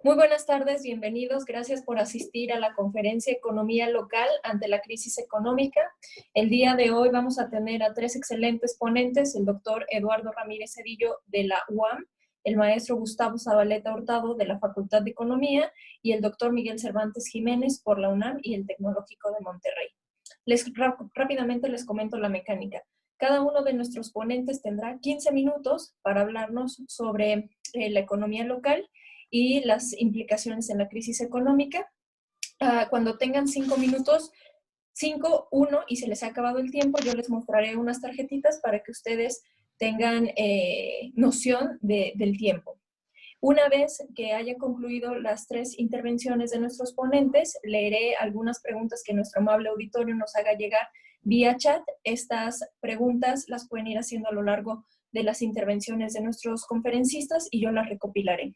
Muy buenas tardes, bienvenidos. Gracias por asistir a la conferencia Economía Local ante la crisis económica. El día de hoy vamos a tener a tres excelentes ponentes, el doctor Eduardo Ramírez Cedillo de la UAM, el maestro Gustavo Zabaleta Hurtado de la Facultad de Economía y el doctor Miguel Cervantes Jiménez por la UNAM y el Tecnológico de Monterrey. Rápidamente les comento la mecánica. Cada uno de nuestros ponentes tendrá 15 minutos para hablarnos sobre la economía local y las implicaciones en la crisis económica. Cuando tengan 5 minutos, 5, 1 y se les ha acabado el tiempo, yo les mostraré unas tarjetitas para que ustedes tengan noción del tiempo. Una vez que haya concluido las tres intervenciones de nuestros ponentes, leeré algunas preguntas que nuestro amable auditorio nos haga llegar vía chat. Estas preguntas las pueden ir haciendo a lo largo de las intervenciones de nuestros conferencistas y yo las recopilaré.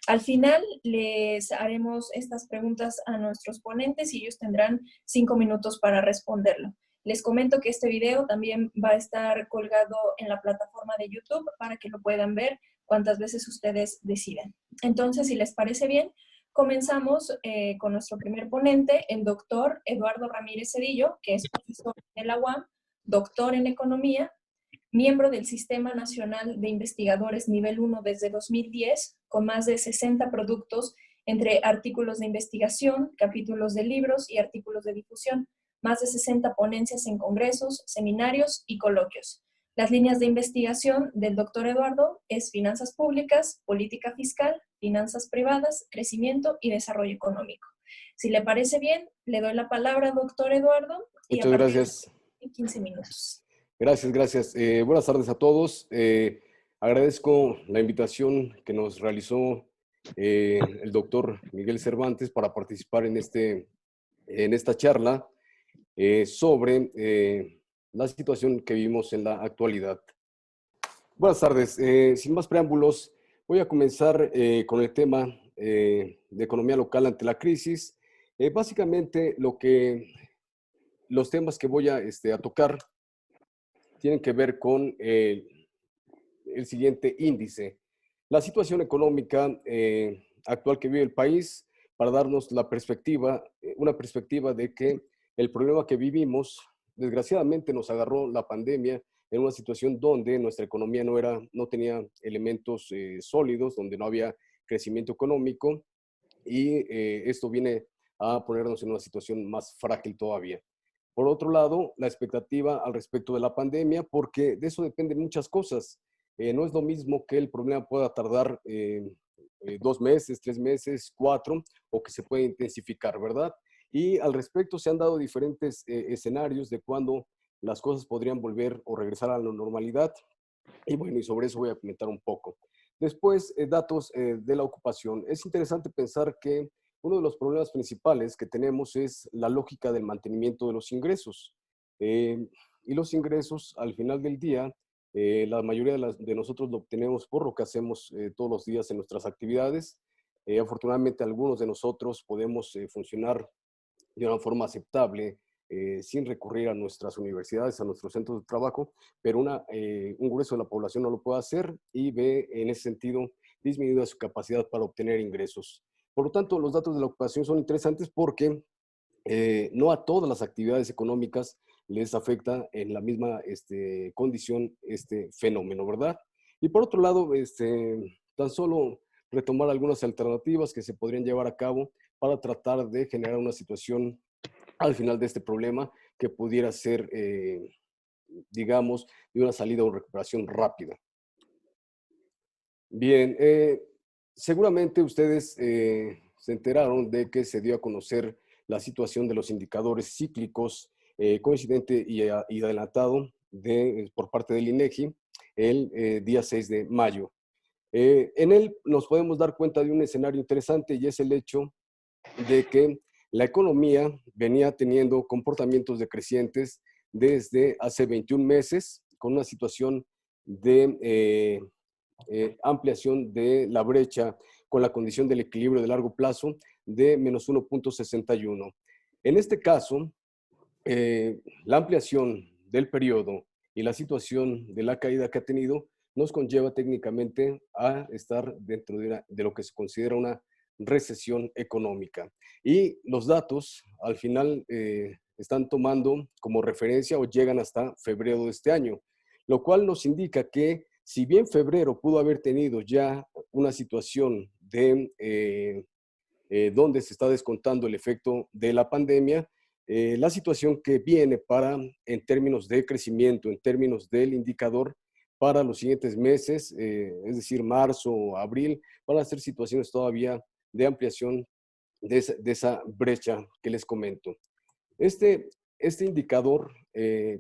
Al final les haremos estas preguntas a nuestros ponentes y ellos tendrán 5 minutos para responderlo. Les comento que este video también va a estar colgado en la plataforma de YouTube para que lo puedan ver cuantas veces ustedes decidan. Entonces, si les parece bien, comenzamos con nuestro primer ponente, el doctor Eduardo Ramírez Cedillo, que es profesor de la UAM, doctor en Economía, miembro del Sistema Nacional de Investigadores Nivel 1 desde 2010, con más de 60 productos entre artículos de investigación, capítulos de libros y artículos de difusión, más de 60 ponencias en congresos, seminarios y coloquios. Las líneas de investigación del doctor Eduardo es finanzas públicas, política fiscal, finanzas privadas, crecimiento y desarrollo económico. Si le parece bien, le doy la palabra, doctor Eduardo, y a Muchas partir gracias. de 15 minutos. Gracias. Buenas tardes a todos. Agradezco la invitación que nos realizó el doctor Miguel Cervantes para participar en esta charla sobre la situación que vivimos en la actualidad. Buenas tardes. Sin más preámbulos, voy a comenzar con el tema de economía local ante la crisis. Básicamente, los temas que voy a tocar tienen que ver con el siguiente índice. La situación económica actual que vive el país, para darnos la perspectiva, una perspectiva de que el problema que vivimos, desgraciadamente nos agarró la pandemia en una situación donde nuestra economía no tenía elementos sólidos, donde no había crecimiento económico y esto viene a ponernos en una situación más frágil todavía. Por otro lado, la expectativa al respecto de la pandemia, porque de eso dependen muchas cosas. No es lo mismo que el problema pueda tardar 2 meses, 3 meses, 4, o que se puede intensificar, ¿verdad? Y al respecto se han dado diferentes escenarios de cuándo las cosas podrían volver o regresar a la normalidad. Y bueno, y sobre eso voy a comentar un poco. Después, datos de la ocupación. Es interesante pensar que uno de los problemas principales que tenemos es la lógica del mantenimiento de los ingresos. Y los ingresos, al final del día, la mayoría de nosotros lo obtenemos por lo que hacemos todos los días en nuestras actividades. Afortunadamente, algunos de nosotros podemos funcionar de una forma aceptable, sin recurrir a nuestras universidades, a nuestros centros de trabajo, pero un grueso de la población no lo puede hacer y ve en ese sentido disminuida su capacidad para obtener ingresos. Por lo tanto, los datos de la ocupación son interesantes porque no a todas las actividades económicas les afecta en la misma condición este fenómeno, ¿verdad? Y por otro lado, tan solo retomar algunas alternativas que se podrían llevar a cabo para tratar de generar una situación al final de este problema que pudiera ser, digamos, de una salida o recuperación rápida. Bien, seguramente ustedes se enteraron de que se dio a conocer la situación de los indicadores cíclicos coincidente y adelantado por parte del INEGI el día 6 de mayo. En él nos podemos dar cuenta de un escenario interesante y es el hecho de que la economía venía teniendo comportamientos decrecientes desde hace 21 meses con una situación de ampliación de la brecha con la condición del equilibrio de largo plazo de menos 1.61. En este caso, la ampliación del periodo y la situación de la caída que ha tenido nos conlleva técnicamente a estar dentro de lo que se considera una recesión económica. Y los datos al final están tomando como referencia o llegan hasta febrero de este año, lo cual nos indica que si bien febrero pudo haber tenido ya una situación de donde se está descontando el efecto de la pandemia, la situación que viene para, en términos de crecimiento, en términos del indicador, para los siguientes meses, es decir, marzo o abril, van a ser situaciones todavía de ampliación de esa brecha que les comento. Este indicador,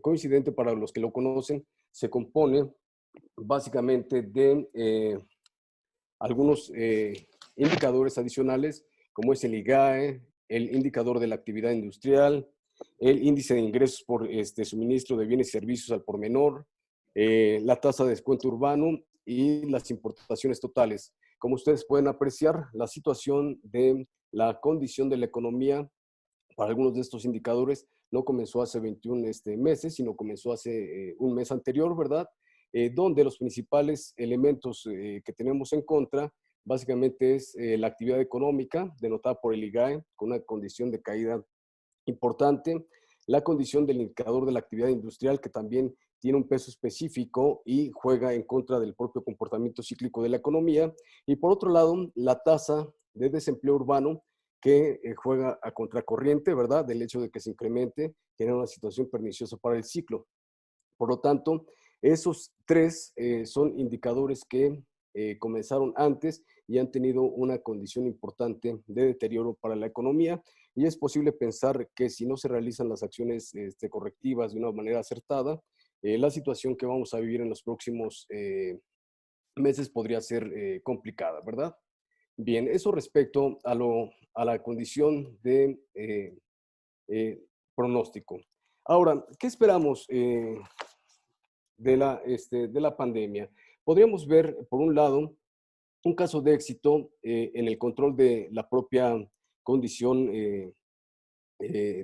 coincidente para los que lo conocen, se compone básicamente de algunos indicadores adicionales, como es el IGAE, el indicador de la actividad industrial, el índice de ingresos por suministro de bienes y servicios al por menor, la tasa de descuento urbano y las importaciones totales. Como ustedes pueden apreciar, la situación de la condición de la economía para algunos de estos indicadores no comenzó hace 21 meses, sino comenzó hace un mes anterior, ¿verdad? Donde los principales elementos que tenemos en contra básicamente es la actividad económica, denotada por el IGAE, con una condición de caída importante, la condición del indicador de la actividad industrial, que también tiene un peso específico y juega en contra del propio comportamiento cíclico de la economía, y por otro lado, la tasa de desempleo urbano, que juega a contracorriente, ¿verdad?, del hecho de que se incremente, genera una situación perniciosa para el ciclo. Por lo tanto, esos tres son indicadores que comenzaron antes y han tenido una condición importante de deterioro para la economía, y es posible pensar que si no se realizan las acciones correctivas de una manera acertada, la situación que vamos a vivir en los próximos meses podría ser complicada, ¿verdad? Bien, eso respecto a la condición de pronóstico. Ahora, ¿qué esperamos de la pandemia? Podríamos ver, por un lado, un caso de éxito en el control de la propia condición de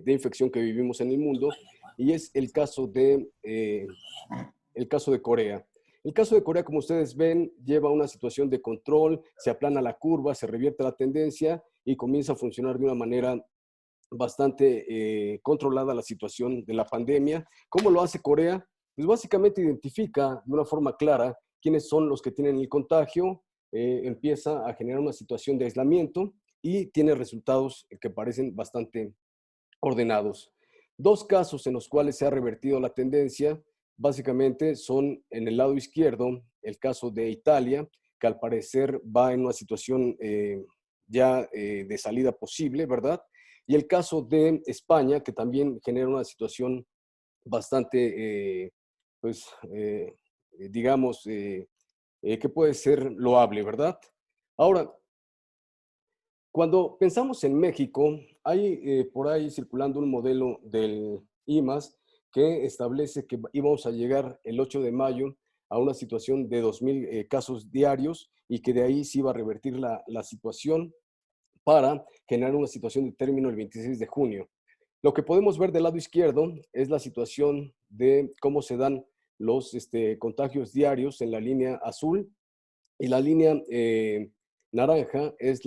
infección que vivimos en el mundo, y es el caso de Corea. El caso de Corea, como ustedes ven, lleva una situación de control, se aplana la curva, se revierte la tendencia y comienza a funcionar de una manera bastante controlada la situación de la pandemia. ¿Cómo lo hace Corea? Pues básicamente identifica de una forma clara quiénes son los que tienen el contagio, empieza a generar una situación de aislamiento y tiene resultados que parecen bastante ordenados. Dos casos en los cuales se ha revertido la tendencia básicamente son en el lado izquierdo, el caso de Italia, que al parecer va en una situación ya de salida posible, ¿verdad? Y el caso de España, que también genera una situación bastante, pues, digamos, que puede ser loable, ¿verdad? Ahora, cuando pensamos en México, hay por ahí circulando un modelo del IMAS que establece que íbamos a llegar el 8 de mayo a una situación de 2,000 casos diarios, y que de ahí se iba a revertir la situación para generar una situación de término el 26 de junio. Lo que podemos ver del lado izquierdo es la situación de cómo se dan los contagios diarios en la línea azul, y la línea naranja es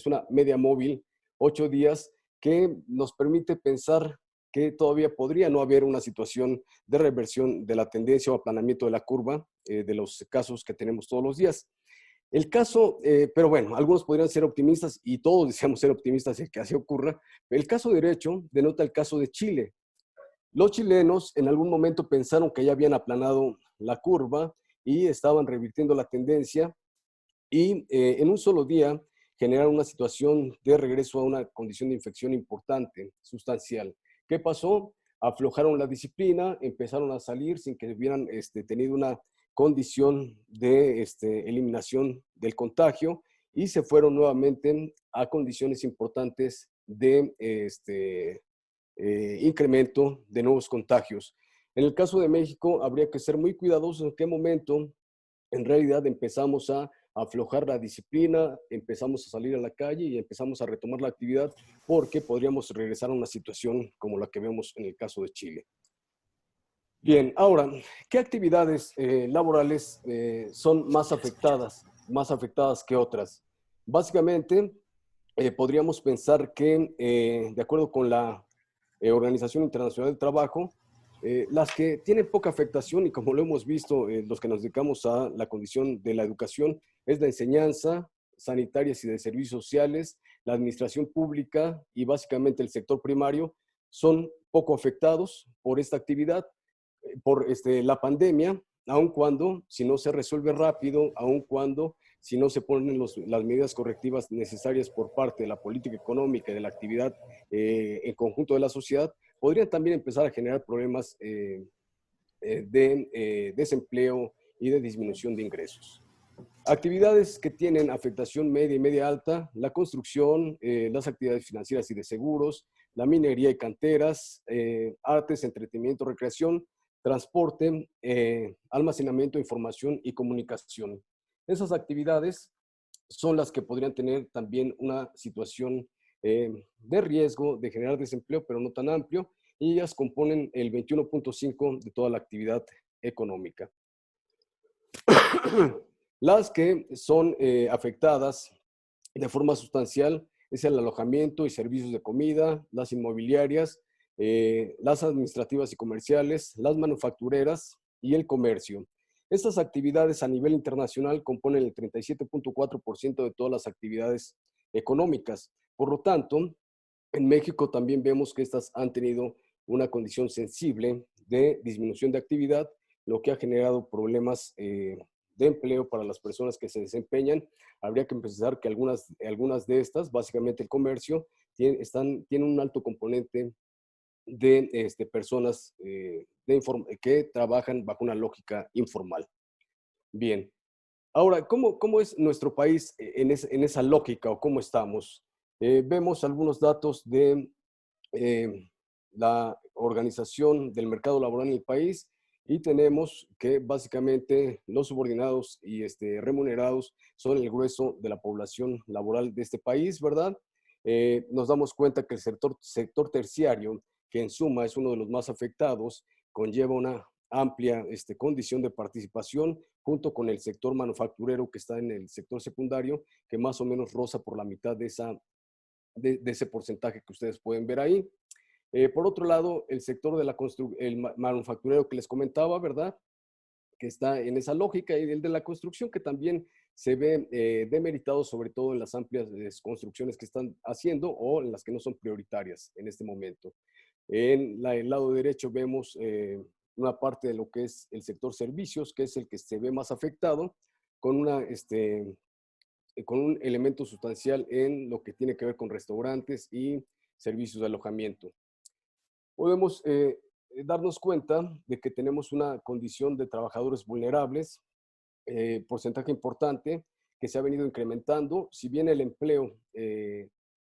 una media móvil, 8 días, que nos permite pensar que todavía podría no haber una situación de reversión de la tendencia o aplanamiento de la curva de los casos que tenemos todos los días. El caso, pero bueno, algunos podrían ser optimistas y todos deseamos ser optimistas y que así ocurra. El caso derecho denota el caso de Chile. Los chilenos en algún momento pensaron que ya habían aplanado la curva y estaban revirtiendo la tendencia, y en un solo día generaron una situación de regreso a una condición de infección importante, sustancial. ¿Qué pasó? Aflojaron la disciplina, empezaron a salir sin que hubieran tenido una condición de eliminación del contagio, y se fueron nuevamente a condiciones importantes de incremento de nuevos contagios. En el caso de México, habría que ser muy cuidadosos en qué momento en realidad empezamos a aflojar la disciplina, empezamos a salir a la calle y empezamos a retomar la actividad, porque podríamos regresar a una situación como la que vemos en el caso de Chile. Bien, ahora, ¿qué actividades laborales son más afectadas que otras? Básicamente, podríamos pensar que, de acuerdo con la Organización Internacional del Trabajo, las que tienen poca afectación, y como lo hemos visto, los que nos dedicamos a la condición de la educación, es la enseñanza, sanitarias y de servicios sociales, la administración pública y básicamente el sector primario, son poco afectados por esta actividad, por la pandemia, aun cuando, si no se resuelve rápido, aun cuando, si no se ponen las medidas correctivas necesarias por parte de la política económica y de la actividad en conjunto de la sociedad, podrían también empezar a generar problemas de desempleo y de disminución de ingresos. Actividades que tienen afectación media y media alta: la construcción, las actividades financieras y de seguros, la minería y canteras, artes, entretenimiento, recreación, transporte, almacenamiento, información y comunicación. Esas actividades son las que podrían tener también una situación de riesgo de generar desempleo, pero no tan amplio, y ellas componen el 21.5% de toda la actividad económica. Las que son afectadas de forma sustancial es el alojamiento y servicios de comida, las inmobiliarias, las administrativas y comerciales, las manufactureras y el comercio. Estas actividades a nivel internacional componen el 37.4% de todas las actividades económicas. Por lo tanto, en México también vemos que estas han tenido una condición sensible de disminución de actividad, lo que ha generado problemas de empleo para las personas que se desempeñan. Habría que pensar que algunas de estas, básicamente el comercio, tienen un alto componente de personas que trabajan bajo una lógica informal. Bien, ahora, ¿cómo es nuestro país en esa lógica, o cómo estamos? Vemos algunos datos de eh, la organización del mercado laboral en el país, y tenemos que básicamente los subordinados y remunerados son el grueso de la población laboral de este país, ¿verdad? Nos damos cuenta que el sector terciario, que en suma es uno de los más afectados, conlleva una amplia condición de participación, junto con el sector manufacturero, que está en el sector secundario, que más o menos roza por la mitad de ese porcentaje que ustedes pueden ver ahí. Por otro lado, el sector de el manufacturero que les comentaba, ¿verdad?, que está en esa lógica, y el de la construcción, que también se ve demeritado, sobre todo en las amplias construcciones que están haciendo o en las que no son prioritarias en este momento. En el lado derecho vemos una parte de lo que es el sector servicios, que es el que se ve más afectado, con con un elemento sustancial en lo que tiene que ver con restaurantes y servicios de alojamiento. Podemos darnos cuenta de que tenemos una condición de trabajadores vulnerables, porcentaje importante que se ha venido incrementando. Si bien el empleo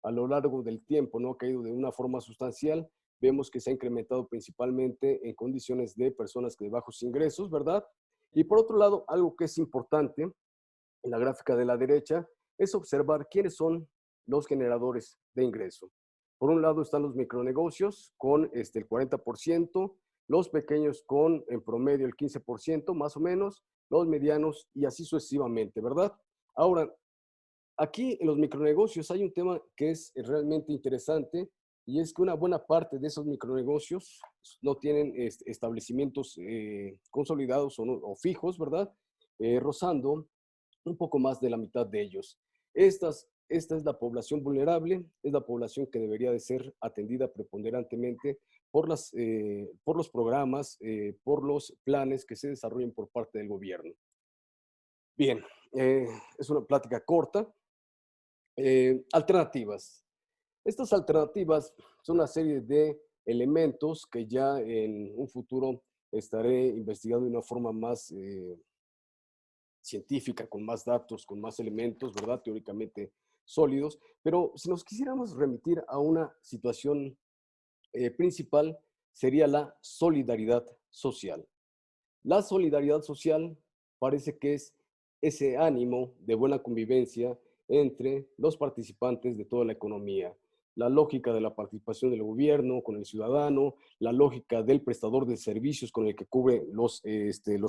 a lo largo del tiempo no ha caído de una forma sustancial, vemos que se ha incrementado principalmente en condiciones de personas de bajos ingresos, ¿verdad? Y por otro lado, algo que es importante en la gráfica de la derecha es observar quiénes son los generadores de ingreso. Por un lado están los micronegocios con el 40%, los pequeños con en promedio el 15% más o menos, los medianos y así sucesivamente, ¿verdad? Ahora, aquí en los micronegocios hay un tema que es realmente interesante, y es que una buena parte de esos micronegocios no tienen establecimientos consolidados o fijos, ¿verdad? Rozando un poco más de la mitad de ellos. Esta es la población vulnerable, es la población que debería de ser atendida preponderantemente por los programas, por los planes que se desarrollen por parte del gobierno. Bien, es una plática corta. Alternativas. Estas alternativas son una serie de elementos que ya en un futuro estaré investigando de una forma más científica, con más datos, con más elementos, ¿verdad? Teóricamente sólidos. Pero si nos quisiéramos remitir a una situación principal, sería la solidaridad social. La solidaridad social parece que es ese ánimo de buena convivencia entre los participantes de toda la economía. la lógica de la participación del gobierno con el ciudadano, la lógica del prestador de servicios con el que cubre los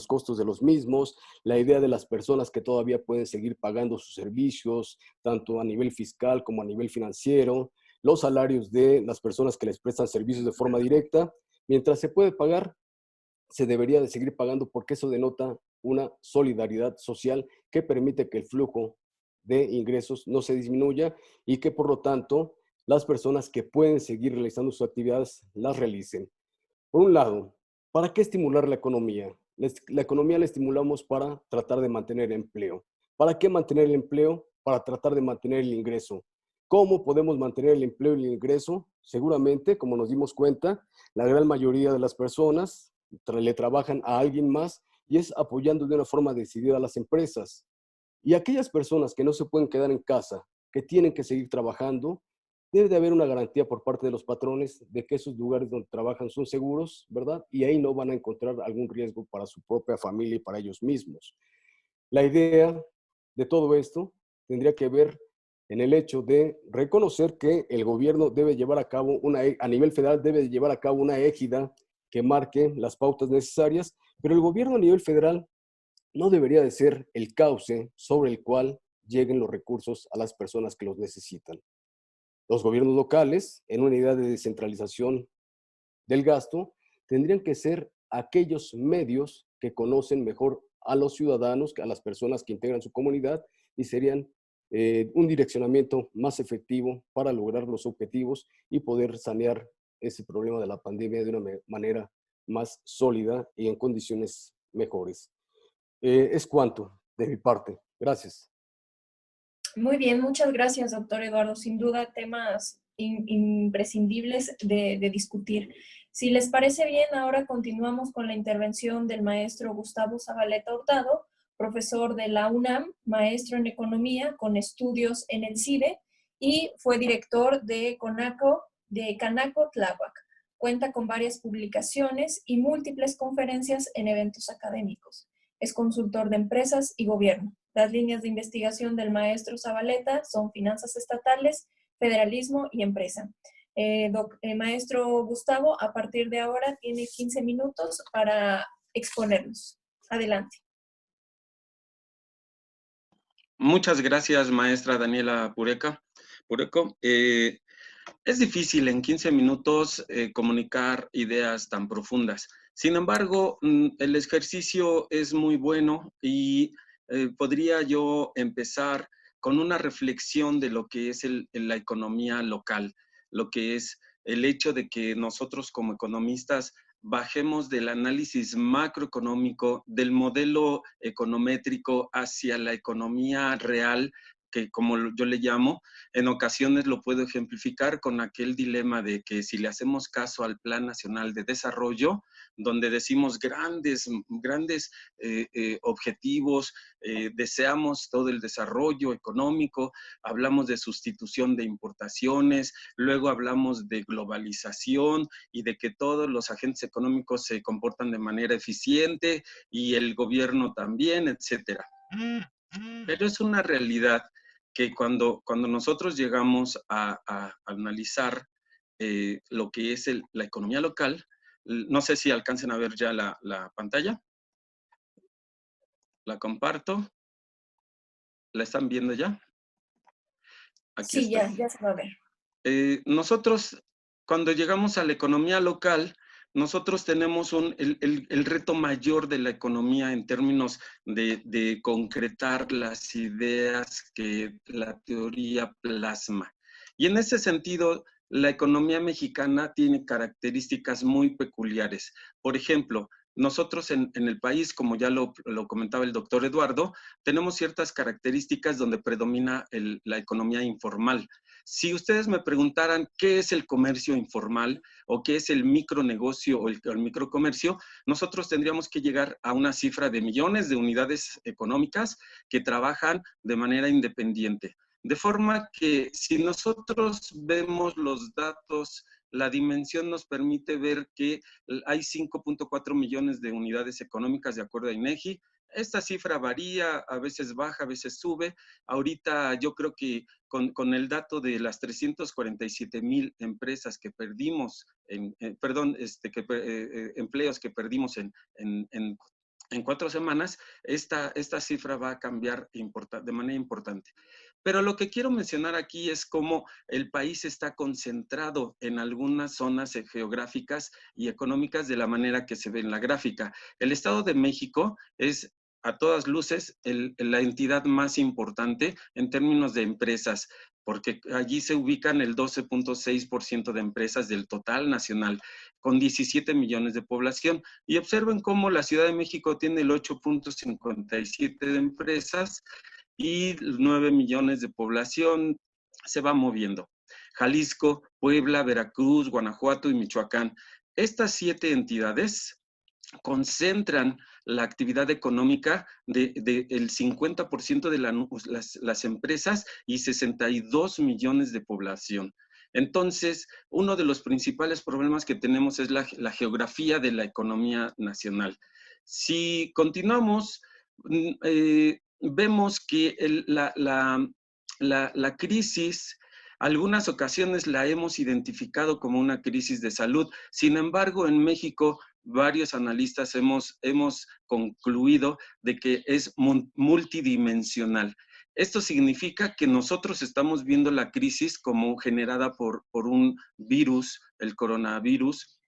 costos de los mismos, la idea de las personas que todavía pueden seguir pagando sus servicios, tanto a nivel fiscal como a nivel financiero, los salarios de las personas que les prestan servicios de forma directa. Mientras se puede pagar, se debería de seguir pagando porque eso denota una solidaridad social que permite que el flujo de ingresos no se disminuya y que por lo tanto las personas que pueden seguir realizando sus actividades las realicen. Por un lado, ¿para qué estimular la economía? La economía la estimulamos para tratar de mantener empleo. ¿Para qué mantener el empleo? Para tratar de mantener el ingreso. ¿Cómo podemos mantener el empleo y el ingreso? Seguramente, como nos dimos cuenta, la gran mayoría de las personas le trabajan a alguien más y es apoyando de una forma decidida a las empresas. Y aquellas personas que no se pueden quedar en casa, que tienen que seguir trabajando, debe de haber una garantía por parte de los patrones de que esos lugares donde trabajan son seguros, ¿verdad? Y ahí no van a encontrar algún riesgo para su propia familia y para ellos mismos. La idea de todo esto tendría que ver en el hecho de reconocer que el gobierno debe llevar a cabo a nivel federal debe llevar a cabo una égida que marque las pautas necesarias, pero el gobierno a nivel federal no debería de ser el cauce sobre el cual lleguen los recursos a las personas que los necesitan. Los gobiernos locales, en una idea de descentralización del gasto, tendrían que ser aquellos medios que conocen mejor a los ciudadanos, a las personas que integran su comunidad y serían un direccionamiento más efectivo para lograr los objetivos y poder sanear ese problema de la pandemia de una manera más sólida y en condiciones mejores. Es cuanto de mi parte. Gracias. Muy bien, muchas gracias, doctor Eduardo. Sin duda, temas imprescindibles de discutir. Si les parece bien, ahora continuamos con la intervención del maestro Gustavo Zabaleta Hurtado, profesor de la UNAM, maestro en economía con estudios en el CIDE y fue director de Canaco Tláhuac. Cuenta con varias publicaciones y múltiples conferencias en eventos académicos. Es consultor de empresas y gobierno. Las líneas de investigación del maestro Zabaleta son finanzas estatales, federalismo y empresa. Maestro Gustavo, a partir de ahora tiene 15 minutos para exponernos. Adelante. Muchas gracias, maestra Daniela Pureco. Es difícil en 15 minutos comunicar ideas tan profundas. Sin embargo, el ejercicio es muy bueno y podría yo empezar con una reflexión de lo que es la economía local, lo que es el hecho de que nosotros como economistas bajemos del análisis macroeconómico, del modelo econométrico hacia la economía real, que como yo le llamo, en ocasiones lo puedo ejemplificar con aquel dilema de que si le hacemos caso al Plan Nacional de Desarrollo, donde decimos grandes objetivos, deseamos todo el desarrollo económico, hablamos de sustitución de importaciones, luego hablamos de globalización y de que todos los agentes económicos se comportan de manera eficiente y el gobierno también, etcétera. Pero es una realidad que cuando nosotros llegamos a analizar lo que es la economía local, no sé si alcancen a ver ya la pantalla. La comparto. ¿La están viendo ya? Aquí sí, está. ya se va a ver. Nosotros, cuando llegamos a la economía local, nosotros tenemos el reto mayor de la economía en términos de concretar las ideas que la teoría plasma. Y en ese sentido, la economía mexicana tiene características muy peculiares. Por ejemplo, nosotros en el país, como ya lo comentaba el doctor Eduardo, tenemos ciertas características donde predomina la economía informal. Si ustedes me preguntaran qué es el comercio informal o qué es el micronegocio o el microcomercio, nosotros tendríamos que llegar a una cifra de millones de unidades económicas que trabajan de manera independiente. De forma que si nosotros vemos los datos, la dimensión nos permite ver que hay 5.4 millones de unidades económicas de acuerdo a INEGI Esta cifra varía, a veces baja, a veces sube. Ahorita yo creo que con el dato de las 347,000 empresas que perdimos, empleos que perdimos en 4 semanas, esta cifra va a cambiar de manera importante. Pero lo que quiero mencionar aquí es cómo el país está concentrado en algunas zonas geográficas y económicas de la manera que se ve en la gráfica. El Estado de México es a todas luces la entidad más importante en términos de empresas, porque allí se ubican el 12.6% de empresas del total nacional, con 17 millones de población. Y observen cómo la Ciudad de México tiene el 8.57 de empresas y 9 millones de población, se va moviendo. Jalisco, Puebla, Veracruz, Guanajuato y Michoacán. Estas 7 entidades concentran la actividad económica del 50% de las empresas y 62 millones de población. Entonces, uno de los principales problemas que tenemos es la geografía de la economía nacional. Si continuamos, vemos que la crisis, algunas ocasiones la hemos identificado como una crisis de salud. Sin embargo, en México, varios analistas hemos concluido de que es multidimensional. Esto significa que nosotros estamos viendo la crisis como generada por un virus, el coronavirus,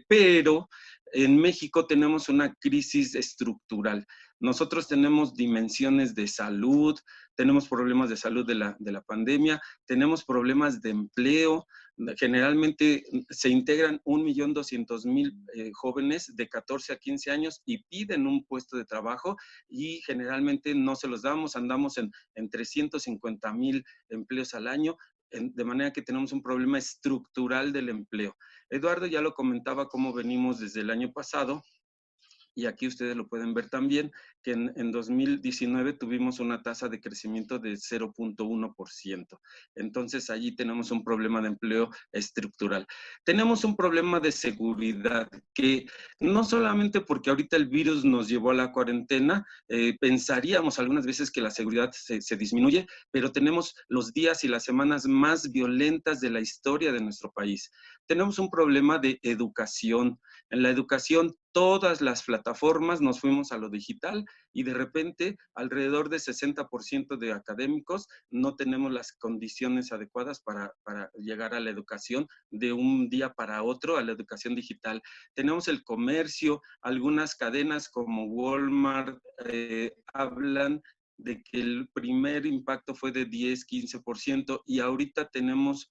pero en México tenemos una crisis estructural. Nosotros tenemos dimensiones de salud, tenemos problemas de salud de la pandemia, tenemos problemas de empleo. Generalmente se integran 1.200.000 jóvenes de 14 a 15 años y piden un puesto de trabajo y generalmente no se los damos, andamos en 350,000 empleos al año, de manera que tenemos un problema estructural del empleo. Eduardo ya lo comentaba cómo venimos desde el año pasado, y aquí ustedes lo pueden ver también, que en 2019 tuvimos una tasa de crecimiento de 0.1%. Entonces, allí tenemos un problema de empleo estructural. Tenemos un problema de seguridad, que no solamente porque ahorita el virus nos llevó a la cuarentena, pensaríamos algunas veces que la seguridad se disminuye, pero tenemos los días y las semanas más violentas de la historia de nuestro país. Tenemos un problema de educación. En la educación, todas las plataformas nos fuimos a lo digital y de repente alrededor de 60% de académicos no tenemos las condiciones adecuadas para llegar a la educación de un día para otro, a la educación digital. Tenemos el comercio, algunas cadenas como Walmart hablan de que el primer impacto fue de 10-15% y ahorita tenemos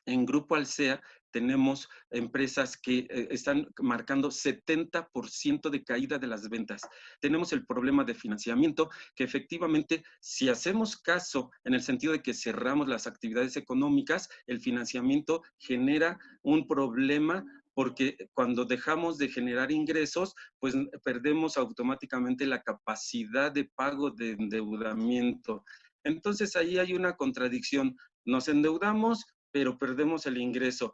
en Grupo Alsea, tenemos empresas que están marcando 70% de caída de las ventas. Tenemos el problema de financiamiento, que efectivamente, si hacemos caso en el sentido de que cerramos las actividades económicas, el financiamiento genera un problema porque cuando dejamos de generar ingresos, pues perdemos automáticamente la capacidad de pago de endeudamiento. Entonces, ahí hay una contradicción. Nos endeudamos, pero perdemos el ingreso.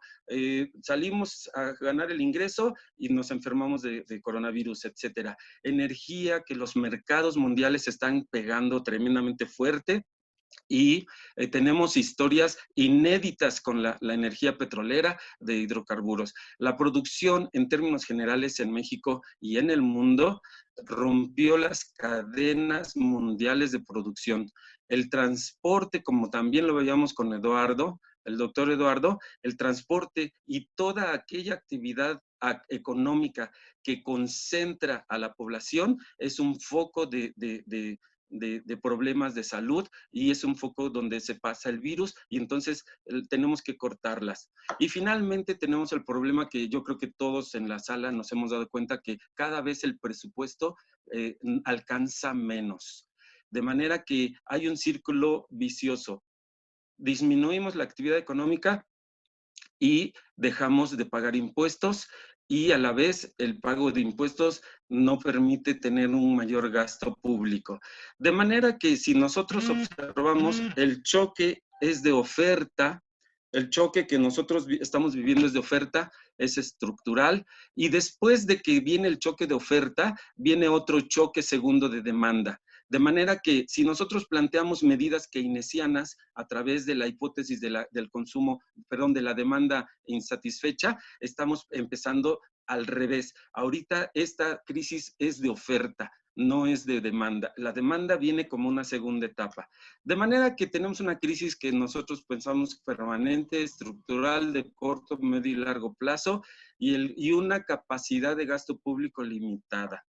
Salimos a ganar el ingreso y nos enfermamos de coronavirus, etcétera. Energía, que los mercados mundiales están pegando tremendamente fuerte. Y tenemos historias inéditas con la energía petrolera de hidrocarburos. La producción, en términos generales, en México y en el mundo, rompió las cadenas mundiales de producción. El transporte, como también lo veíamos con Eduardo, el doctor Eduardo, el transporte y toda aquella actividad económica que concentra a la población es un foco de problemas de salud y es un foco donde se pasa el virus y entonces tenemos que cortarlas. Y finalmente tenemos el problema que yo creo que todos en la sala nos hemos dado cuenta que cada vez el presupuesto alcanza menos. De manera que hay un círculo vicioso. Disminuimos la actividad económica y dejamos de pagar impuestos y a la vez el pago de impuestos no permite tener un mayor gasto público. De manera que si nosotros observamos, el choque es de oferta, el choque que nosotros estamos viviendo es de oferta es estructural, y después de que viene el choque de oferta, viene otro choque segundo de demanda. De manera que si nosotros planteamos medidas keynesianas a través de la hipótesis del consumo, perdón, de la demanda insatisfecha, estamos empezando al revés. Ahorita esta crisis es de oferta, no es de demanda. La demanda viene como una segunda etapa. De manera que tenemos una crisis que nosotros pensamos permanente, estructural, de corto, medio y largo plazo, y una capacidad de gasto público limitada.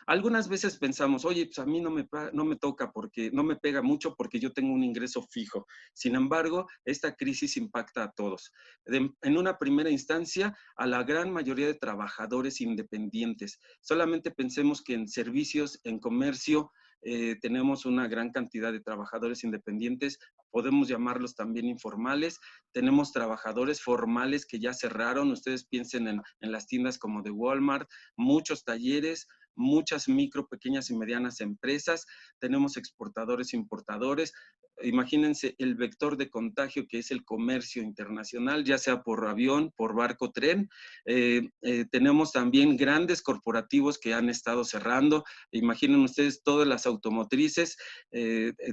Algunas veces pensamos, oye, pues a mí no me toca porque no me pega mucho porque yo tengo un ingreso fijo. Sin embargo, esta crisis impacta a todos. En una primera instancia, a la gran mayoría de trabajadores independientes. Solamente pensemos que en servicios, en comercio, tenemos una gran cantidad de trabajadores independientes, podemos llamarlos también informales. Tenemos trabajadores formales que ya cerraron. Ustedes piensen en las tiendas como de Walmart, muchos talleres, muchas micro, pequeñas y medianas empresas, tenemos exportadores, importadores. Imagínense el vector de contagio que es el comercio internacional, ya sea por avión, por barco, tren. Tenemos también grandes corporativos que han estado cerrando. Imaginen ustedes todas las automotrices,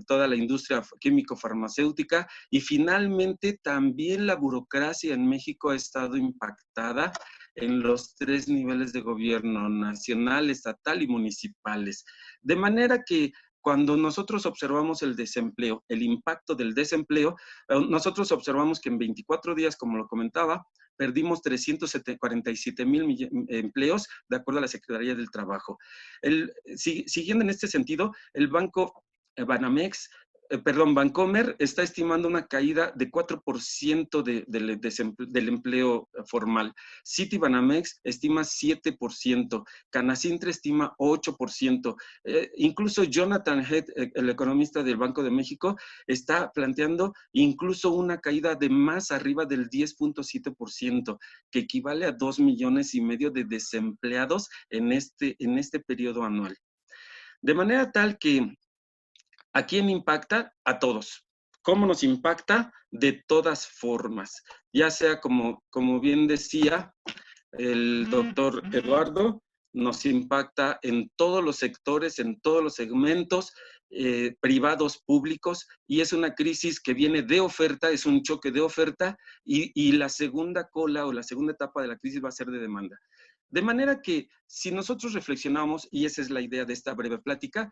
toda la industria químico-farmacéutica, y finalmente también la burocracia en México ha estado impactada en los 3 niveles de gobierno: nacional, estatal y municipales. De manera que cuando nosotros observamos el desempleo, el impacto del desempleo, nosotros observamos que en 24 días, como lo comentaba, perdimos 347,000 empleos, de acuerdo a la Secretaría del Trabajo. Siguiendo en este sentido, el banco Banamex, Bancomer está estimando una caída de 4% del empleo formal. Citibanamex estima 7%, Canacintra estima 8%. Incluso Jonathan Heath, el economista del Banco de México, está planteando incluso una caída de más arriba del 10.7%, que equivale a 2,5 millones de desempleados en este periodo anual. De manera tal que ¿a quién impacta? A todos. ¿Cómo nos impacta? De todas formas. Ya sea como bien decía el doctor Eduardo, nos impacta en todos los sectores, en todos los segmentos, privados, públicos, y es una crisis que viene de oferta, es un choque de oferta, y la segunda cola o la segunda etapa de la crisis va a ser de demanda. De manera que si nosotros reflexionamos, y esa es la idea de esta breve plática,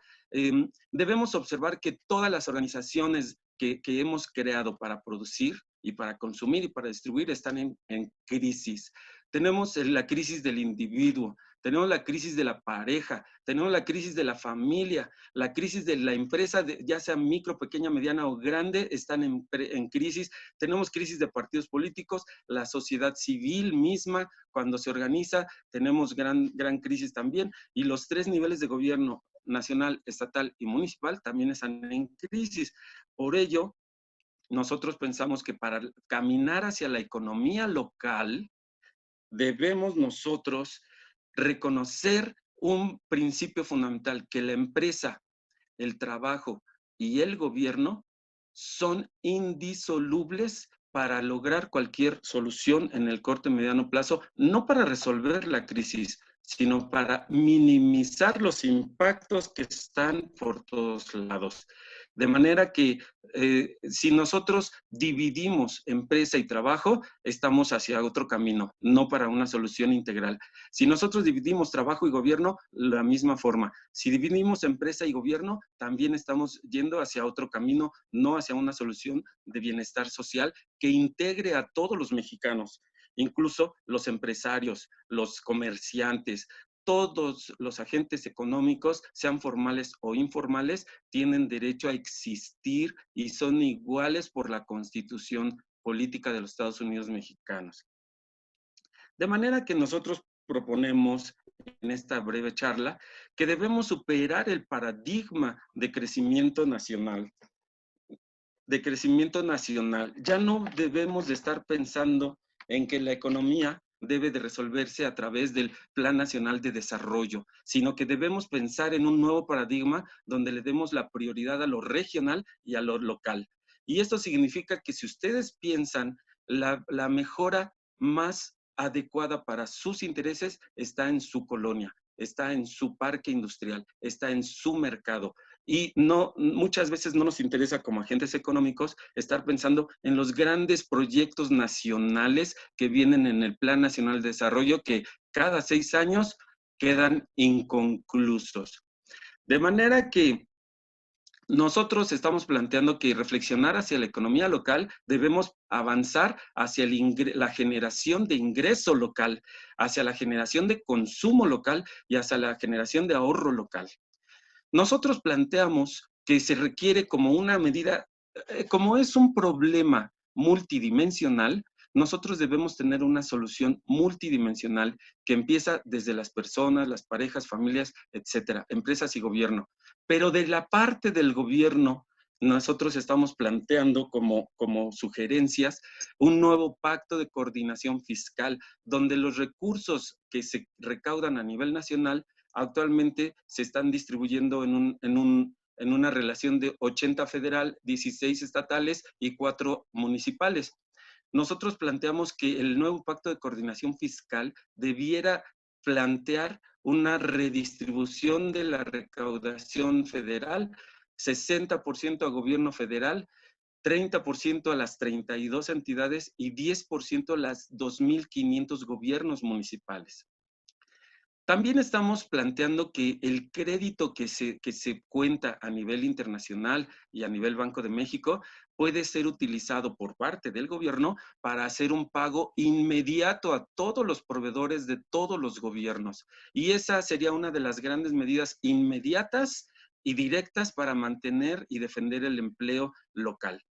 debemos observar que todas las organizaciones que hemos creado para producir y para consumir y para distribuir están en crisis. Tenemos la crisis del individuo, tenemos la crisis de la pareja, tenemos la crisis de la familia, la crisis de la empresa, ya sea micro, pequeña, mediana o grande, están en crisis. Tenemos crisis de partidos políticos, la sociedad civil misma, cuando se organiza, tenemos gran crisis también, y los 3 niveles de gobierno, nacional, estatal y municipal, también están en crisis. Por ello, nosotros pensamos que para caminar hacia la economía local, debemos nosotros reconocer un principio fundamental: que la empresa, el trabajo y el gobierno son indisolubles para lograr cualquier solución en el corto y mediano plazo, no para resolver la crisis, sino para minimizar los impactos que están por todos lados. De manera que si nosotros dividimos empresa y trabajo, estamos hacia otro camino, no para una solución integral. Si nosotros dividimos trabajo y gobierno, la misma forma. Si dividimos empresa y gobierno, también estamos yendo hacia otro camino, no hacia una solución de bienestar social que integre a todos los mexicanos, incluso los empresarios, los comerciantes. Todos los agentes económicos, sean formales o informales, tienen derecho a existir y son iguales por la Constitución Política de los Estados Unidos Mexicanos. De manera que nosotros proponemos en esta breve charla que debemos superar el paradigma de crecimiento nacional. Ya no debemos de estar pensando en que la economía debe de resolverse a través del Plan Nacional de Desarrollo, sino que debemos pensar en un nuevo paradigma donde le demos la prioridad a lo regional y a lo local. Y esto significa que si ustedes piensan la mejora más adecuada para sus intereses está en su colonia, está en su parque industrial, está en su mercado. Y no, muchas veces no nos interesa como agentes económicos estar pensando en los grandes proyectos nacionales que vienen en el Plan Nacional de Desarrollo, que cada 6 años quedan inconclusos. De manera que nosotros estamos planteando que reflexionar hacia la economía local, debemos avanzar hacia la generación de ingreso local, hacia la generación de consumo local y hacia la generación de ahorro local. Nosotros planteamos que se requiere como una medida, como es un problema multidimensional, nosotros debemos tener una solución multidimensional que empieza desde las personas, las parejas, familias, etcétera, empresas y gobierno. Pero de la parte del gobierno, nosotros estamos planteando como sugerencias un nuevo pacto de coordinación fiscal, donde los recursos que se recaudan a nivel nacional actualmente se están distribuyendo en una relación de 80 federal, 16 estatales y 4 municipales. Nosotros planteamos que el nuevo pacto de coordinación fiscal debiera plantear una redistribución de la recaudación federal, 60% a gobierno federal, 30% a las 32 entidades y 10% a las 2.500 gobiernos municipales. También estamos planteando que el crédito que se cuenta a nivel internacional y a nivel Banco de México puede ser utilizado por parte del gobierno para hacer un pago inmediato a todos los proveedores de todos los gobiernos. Y esa sería una de las grandes medidas inmediatas y directas para mantener y defender el empleo local.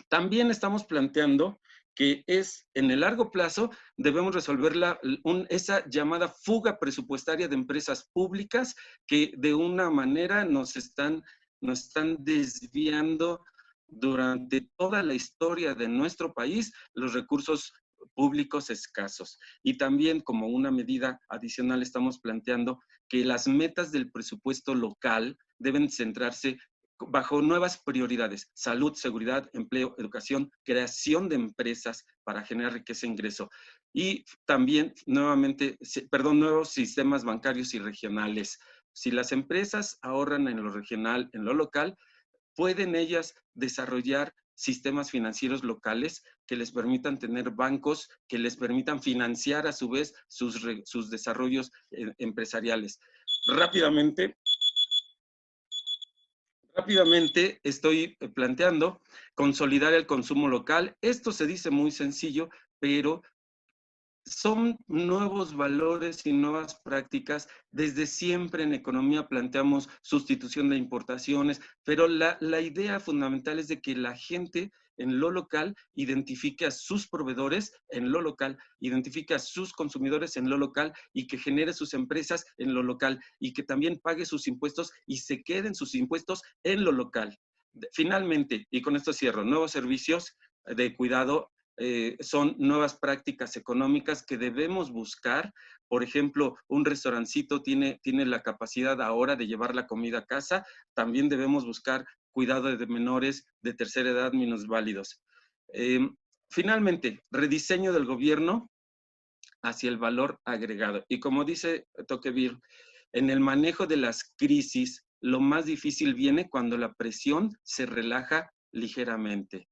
También estamos planteando que en el largo plazo debemos resolver esa llamada fuga presupuestaria de empresas públicas que de una manera nos están desviando durante toda la historia de nuestro país los recursos públicos escasos. Y también como una medida adicional estamos planteando que las metas del presupuesto local deben centrarse bajo nuevas prioridades: salud, seguridad, empleo, educación, creación de empresas para generar riqueza e ingreso. Y también, nuevos sistemas bancarios y regionales. Si las empresas ahorran en lo regional, en lo local, pueden ellas desarrollar sistemas financieros locales que les permitan tener bancos, que les permitan financiar a su vez sus desarrollos empresariales. Rápidamente estoy planteando consolidar el consumo local. Esto se dice muy sencillo, pero son nuevos valores y nuevas prácticas. Desde siempre en economía planteamos sustitución de importaciones, pero la idea fundamental es de que la gente en lo local identifique a sus proveedores en lo local, identifique a sus consumidores en lo local y que genere sus empresas en lo local y que también pague sus impuestos y se queden sus impuestos en lo local. Finalmente, y con esto cierro, nuevos servicios de cuidado son nuevas prácticas económicas que debemos buscar. Por ejemplo, un restaurancito tiene la capacidad ahora de llevar la comida a casa. También debemos buscar cuidado de menores de tercera edad minusválidos. Finalmente, rediseño del gobierno hacia el valor agregado. Y como dice Tocqueville, en el manejo de las crisis, lo más difícil viene cuando la presión se relaja ligeramente.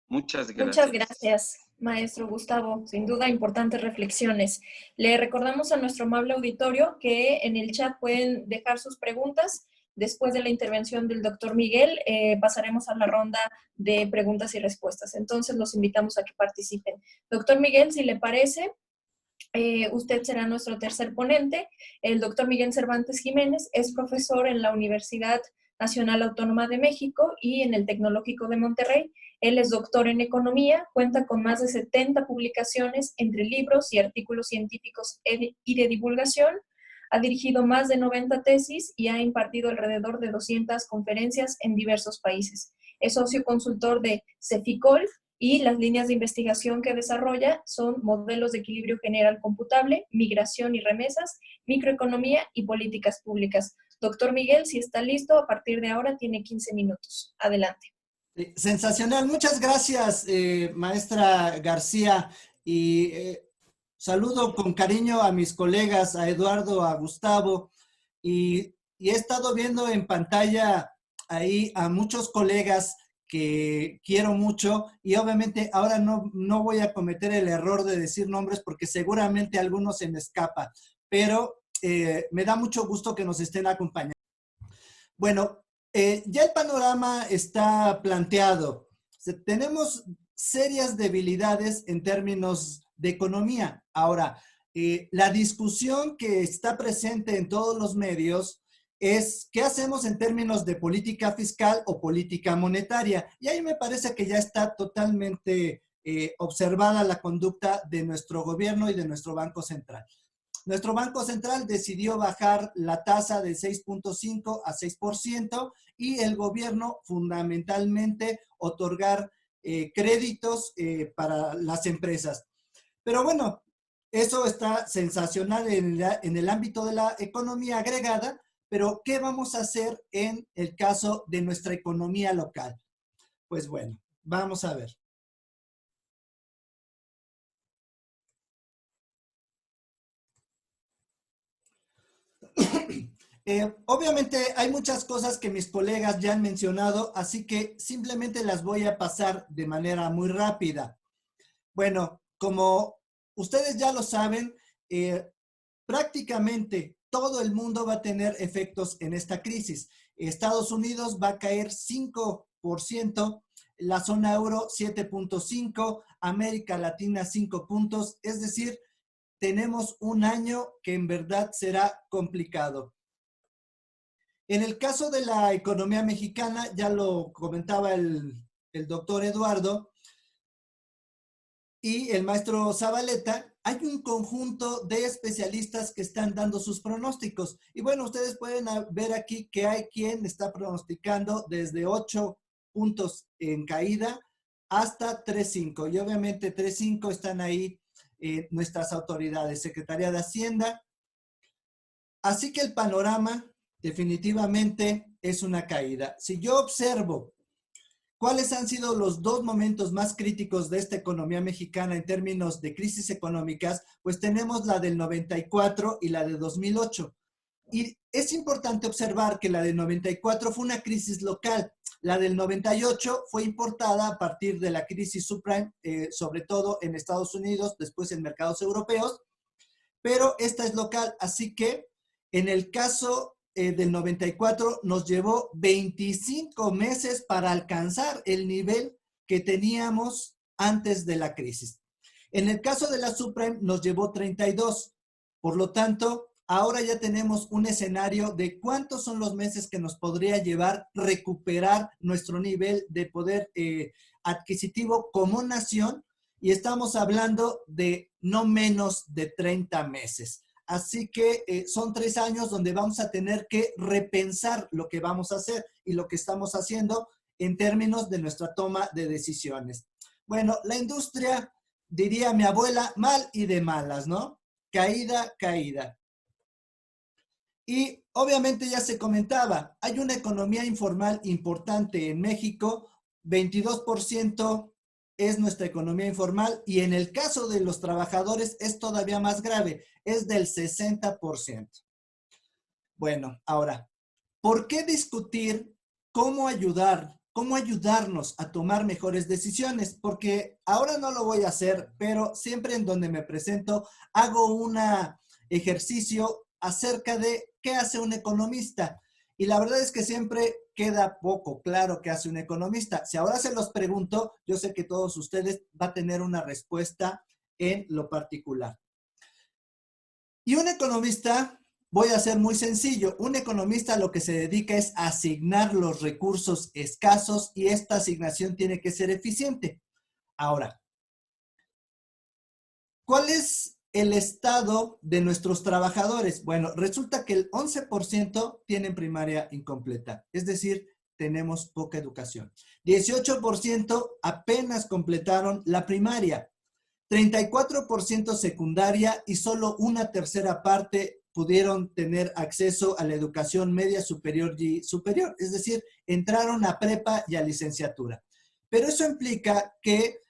Muchas gracias. Muchas gracias, maestro Gustavo. Sin duda, importantes reflexiones. Le recordamos a nuestro amable auditorio que en el chat pueden dejar sus preguntas. Después de la intervención del doctor Miguel, pasaremos a la ronda de preguntas y respuestas. Entonces, los invitamos a que participen. Doctor Miguel, si le parece, usted será nuestro tercer ponente. El doctor Miguel Cervantes Jiménez es profesor en la Universidad Nacional Autónoma de México y en el Tecnológico de Monterrey. Él es doctor en economía, cuenta con más de 70 publicaciones entre libros y artículos científicos y de divulgación. Ha dirigido más de 90 tesis y ha impartido alrededor de 200 conferencias en diversos países. Es socio consultor de Ceficol y las líneas de investigación que desarrolla son modelos de equilibrio general computable, migración y remesas, microeconomía y políticas públicas. Doctor Miguel, si está listo, a partir de ahora tiene 15 minutos. Adelante. Sensacional. Muchas gracias, maestra García. Y Saludo con cariño a mis colegas, a Eduardo, a Gustavo, y he estado viendo en pantalla ahí a muchos colegas que quiero mucho, y obviamente ahora no voy a cometer el error de decir nombres porque seguramente algunos se me escapa, pero me da mucho gusto que nos estén acompañando. Bueno, ya el panorama está planteado. Tenemos serias debilidades en términos de economía. Ahora, la discusión que está presente en todos los medios es qué hacemos en términos de política fiscal o política monetaria. Y ahí me parece que ya está totalmente observada la conducta de nuestro gobierno y de nuestro Banco Central. Nuestro Banco Central decidió bajar la tasa de 6.5 a 6% y el gobierno fundamentalmente otorgar créditos para las empresas. Pero bueno, eso está sensacional en el ámbito de la economía agregada, pero ¿qué vamos a hacer en el caso de nuestra economía local? Pues bueno, vamos a ver. Obviamente hay muchas cosas que mis colegas ya han mencionado, así que simplemente las voy a pasar de manera muy rápida. Bueno, como ustedes ya lo saben, prácticamente todo el mundo va a tener efectos en esta crisis. Estados Unidos va a caer 5%, la zona euro 7.5%, América Latina 5 puntos, es decir, tenemos un año que en verdad será complicado. En el caso de la economía mexicana, ya lo comentaba el doctor Eduardo y el maestro Zabaleta, hay un conjunto de especialistas que están dando sus pronósticos. Y bueno, ustedes pueden ver aquí que hay quien está pronosticando desde 8 puntos en caída hasta 3.5. Y obviamente 3.5 están ahí nuestras autoridades, Secretaría de Hacienda. Así que el panorama definitivamente es una caída. Si yo observo cuáles han sido los dos momentos más críticos de esta economía mexicana en términos de crisis económicas, pues tenemos la del 94 y la de 2008. Y es importante observar que la del 94 fue una crisis local. La del 98 fue importada a partir de la crisis subprime, sobre todo en Estados Unidos, después en mercados europeos, pero esta es local, así que en el caso del 94 nos llevó 25 meses para alcanzar el nivel que teníamos antes de la crisis. En el caso de la subprime nos llevó 32. Por lo tanto, ahora ya tenemos un escenario de cuántos son los meses que nos podría llevar recuperar nuestro nivel de poder adquisitivo como nación, y estamos hablando de no menos de 30 meses. Así que son 3 años donde vamos a tener que repensar lo que vamos a hacer y lo que estamos haciendo en términos de nuestra toma de decisiones. Bueno, la industria, diría mi abuela, mal y de malas, ¿no? Caída, caída. Y obviamente ya se comentaba, hay una economía informal importante en México, 22% es nuestra economía informal, y en el caso de los trabajadores es todavía más grave, es del 60%. Bueno, ahora, ¿por qué discutir cómo ayudarnos a tomar mejores decisiones? Porque ahora no lo voy a hacer, pero siempre en donde me presento hago un ejercicio acerca de qué hace un economista. Y la verdad es que siempre queda poco claro qué hace un economista. Si ahora se los pregunto, yo sé que todos ustedes van a tener una respuesta en lo particular. Y un economista, voy a ser muy sencillo, un economista lo que se dedica es a asignar los recursos escasos, y esta asignación tiene que ser eficiente. Ahora, ¿cuál es el estado de nuestros trabajadores? Bueno, resulta que el 11% tienen primaria incompleta, es decir, tenemos poca educación. 18% apenas completaron la primaria, 34% secundaria, y solo una tercera parte pudieron tener acceso a la educación media, superior y superior, es decir, entraron a prepa y a licenciatura. Pero eso implica que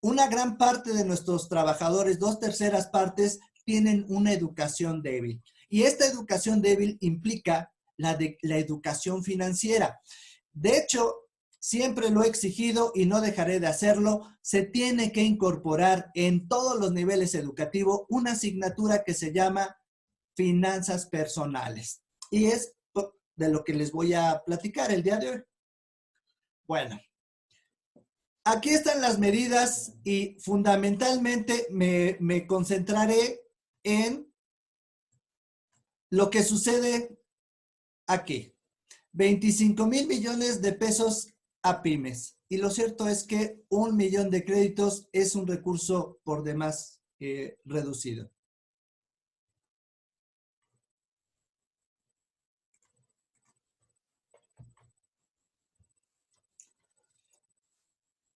una gran parte de nuestros trabajadores, 2/3 partes, tienen una educación débil. Y esta educación débil implica la educación financiera. De hecho, siempre lo he exigido y no dejaré de hacerlo, se tiene que incorporar en todos los niveles educativos una asignatura que se llama finanzas personales. Y es de lo que les voy a platicar el día de hoy. Bueno, aquí están las medidas y fundamentalmente me concentraré en lo que sucede aquí. 25,000 millones de pesos a pymes. Y lo cierto es que 1 millón de créditos es un recurso por demás reducido.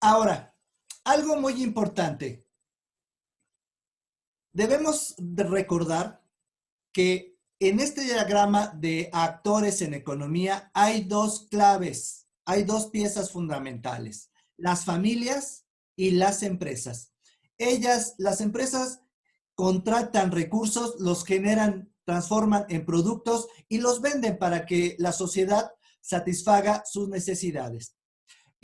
Ahora, algo muy importante. Debemos de recordar que en este diagrama de actores en economía hay dos claves, hay dos piezas fundamentales, las familias y las empresas. Las empresas contratan recursos, los generan, transforman en productos y los venden para que la sociedad satisfaga sus necesidades.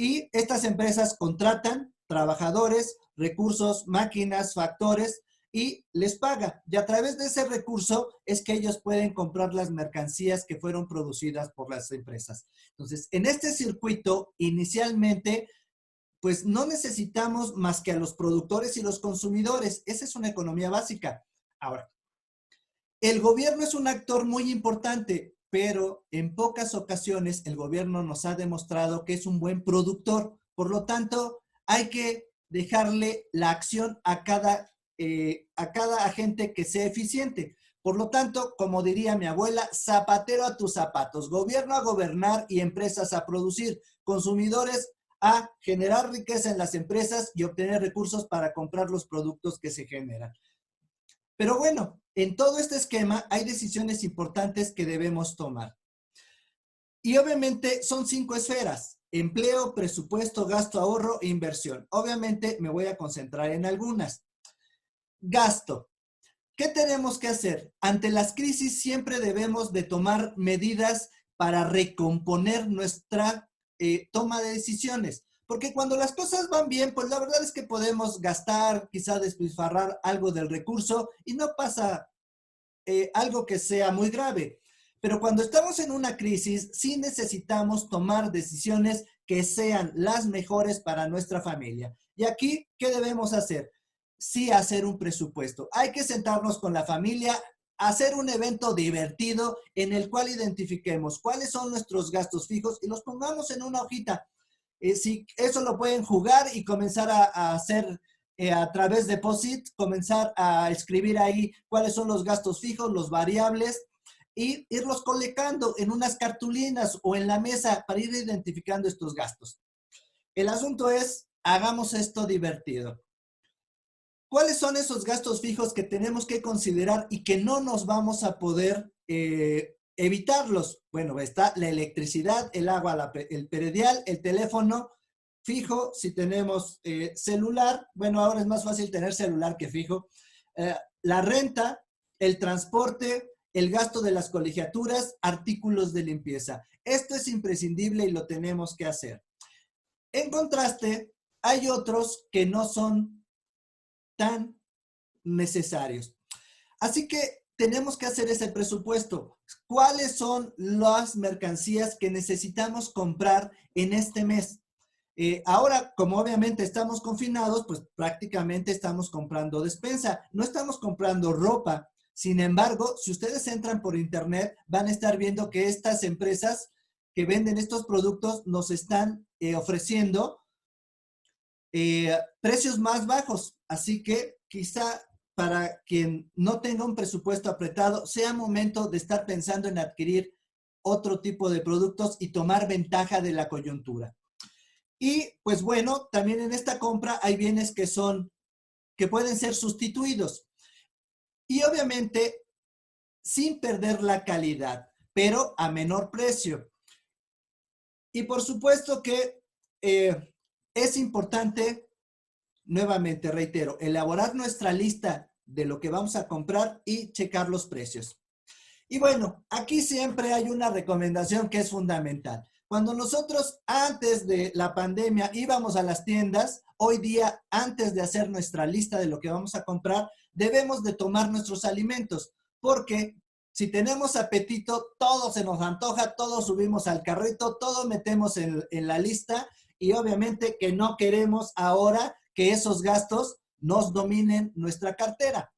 Y estas empresas contratan trabajadores, recursos, máquinas, factores y les paga. Y a través de ese recurso es que ellos pueden comprar las mercancías que fueron producidas por las empresas. Entonces, en este circuito, inicialmente, pues no necesitamos más que a los productores y los consumidores. Esa es una economía básica. Ahora, el gobierno es un actor muy importante, pero en pocas ocasiones el gobierno nos ha demostrado que es un buen productor. Por lo tanto, hay que dejarle la acción a cada agente que sea eficiente. Por lo tanto, como diría mi abuela, zapatero a tus zapatos, gobierno a gobernar y empresas a producir, consumidores a generar riqueza en las empresas y obtener recursos para comprar los productos que se generan. Pero bueno, en todo este esquema hay decisiones importantes que debemos tomar. Y obviamente son 5 esferas: empleo, presupuesto, gasto, ahorro e inversión. Obviamente me voy a concentrar en algunas. Gasto. ¿Qué tenemos que hacer? Ante las crisis siempre debemos de tomar medidas para recomponer nuestra toma de decisiones. Porque cuando las cosas van bien, pues la verdad es que podemos gastar, quizá despilfarrar algo del recurso y no pasa algo que sea muy grave. Pero cuando estamos en una crisis, sí necesitamos tomar decisiones que sean las mejores para nuestra familia. Y aquí, ¿qué debemos hacer? Sí, hacer un presupuesto. Hay que sentarnos con la familia, hacer un evento divertido en el cual identifiquemos cuáles son nuestros gastos fijos y los pongamos en una hojita. Si eso lo pueden jugar y comenzar a hacer a través de POSIT, comenzar a escribir ahí cuáles son los gastos fijos, los variables, y irlos colocando en unas cartulinas o en la mesa para ir identificando estos gastos. El asunto es, hagamos esto divertido. ¿Cuáles son esos gastos fijos que tenemos que considerar y que no nos vamos a poder evitarlos? Bueno, está la electricidad, el agua, el predial, el teléfono fijo, si tenemos celular. Bueno, ahora es más fácil tener celular que fijo. La renta, el transporte, el gasto de las colegiaturas, artículos de limpieza. Esto es imprescindible y lo tenemos que hacer. En contraste, hay otros que no son tan necesarios. Así que tenemos que hacer ese presupuesto. ¿Cuáles son las mercancías que necesitamos comprar en este mes? Ahora, como obviamente estamos confinados, pues prácticamente estamos comprando despensa. No estamos comprando ropa. Sin embargo, si ustedes entran por internet, van a estar viendo que estas empresas que venden estos productos nos están ofreciendo precios más bajos. Así que quizá para quien no tenga un presupuesto apretado, sea momento de estar pensando en adquirir otro tipo de productos y tomar ventaja de la coyuntura. Y pues bueno, también en esta compra hay bienes que pueden ser sustituidos. Y obviamente sin perder la calidad, pero a menor precio. Y por supuesto que es importante nuevamente reitero, elaborar nuestra lista de lo que vamos a comprar y checar los precios. Y bueno, aquí siempre hay una recomendación que es fundamental. Cuando nosotros antes de la pandemia íbamos a las tiendas, hoy día antes de hacer nuestra lista de lo que vamos a comprar, debemos de tomar nuestros alimentos, porque si tenemos apetito, todo se nos antoja, todo subimos al carrito, todo metemos en la lista y obviamente que no queremos ahora que esos gastos nos dominen nuestra cartera.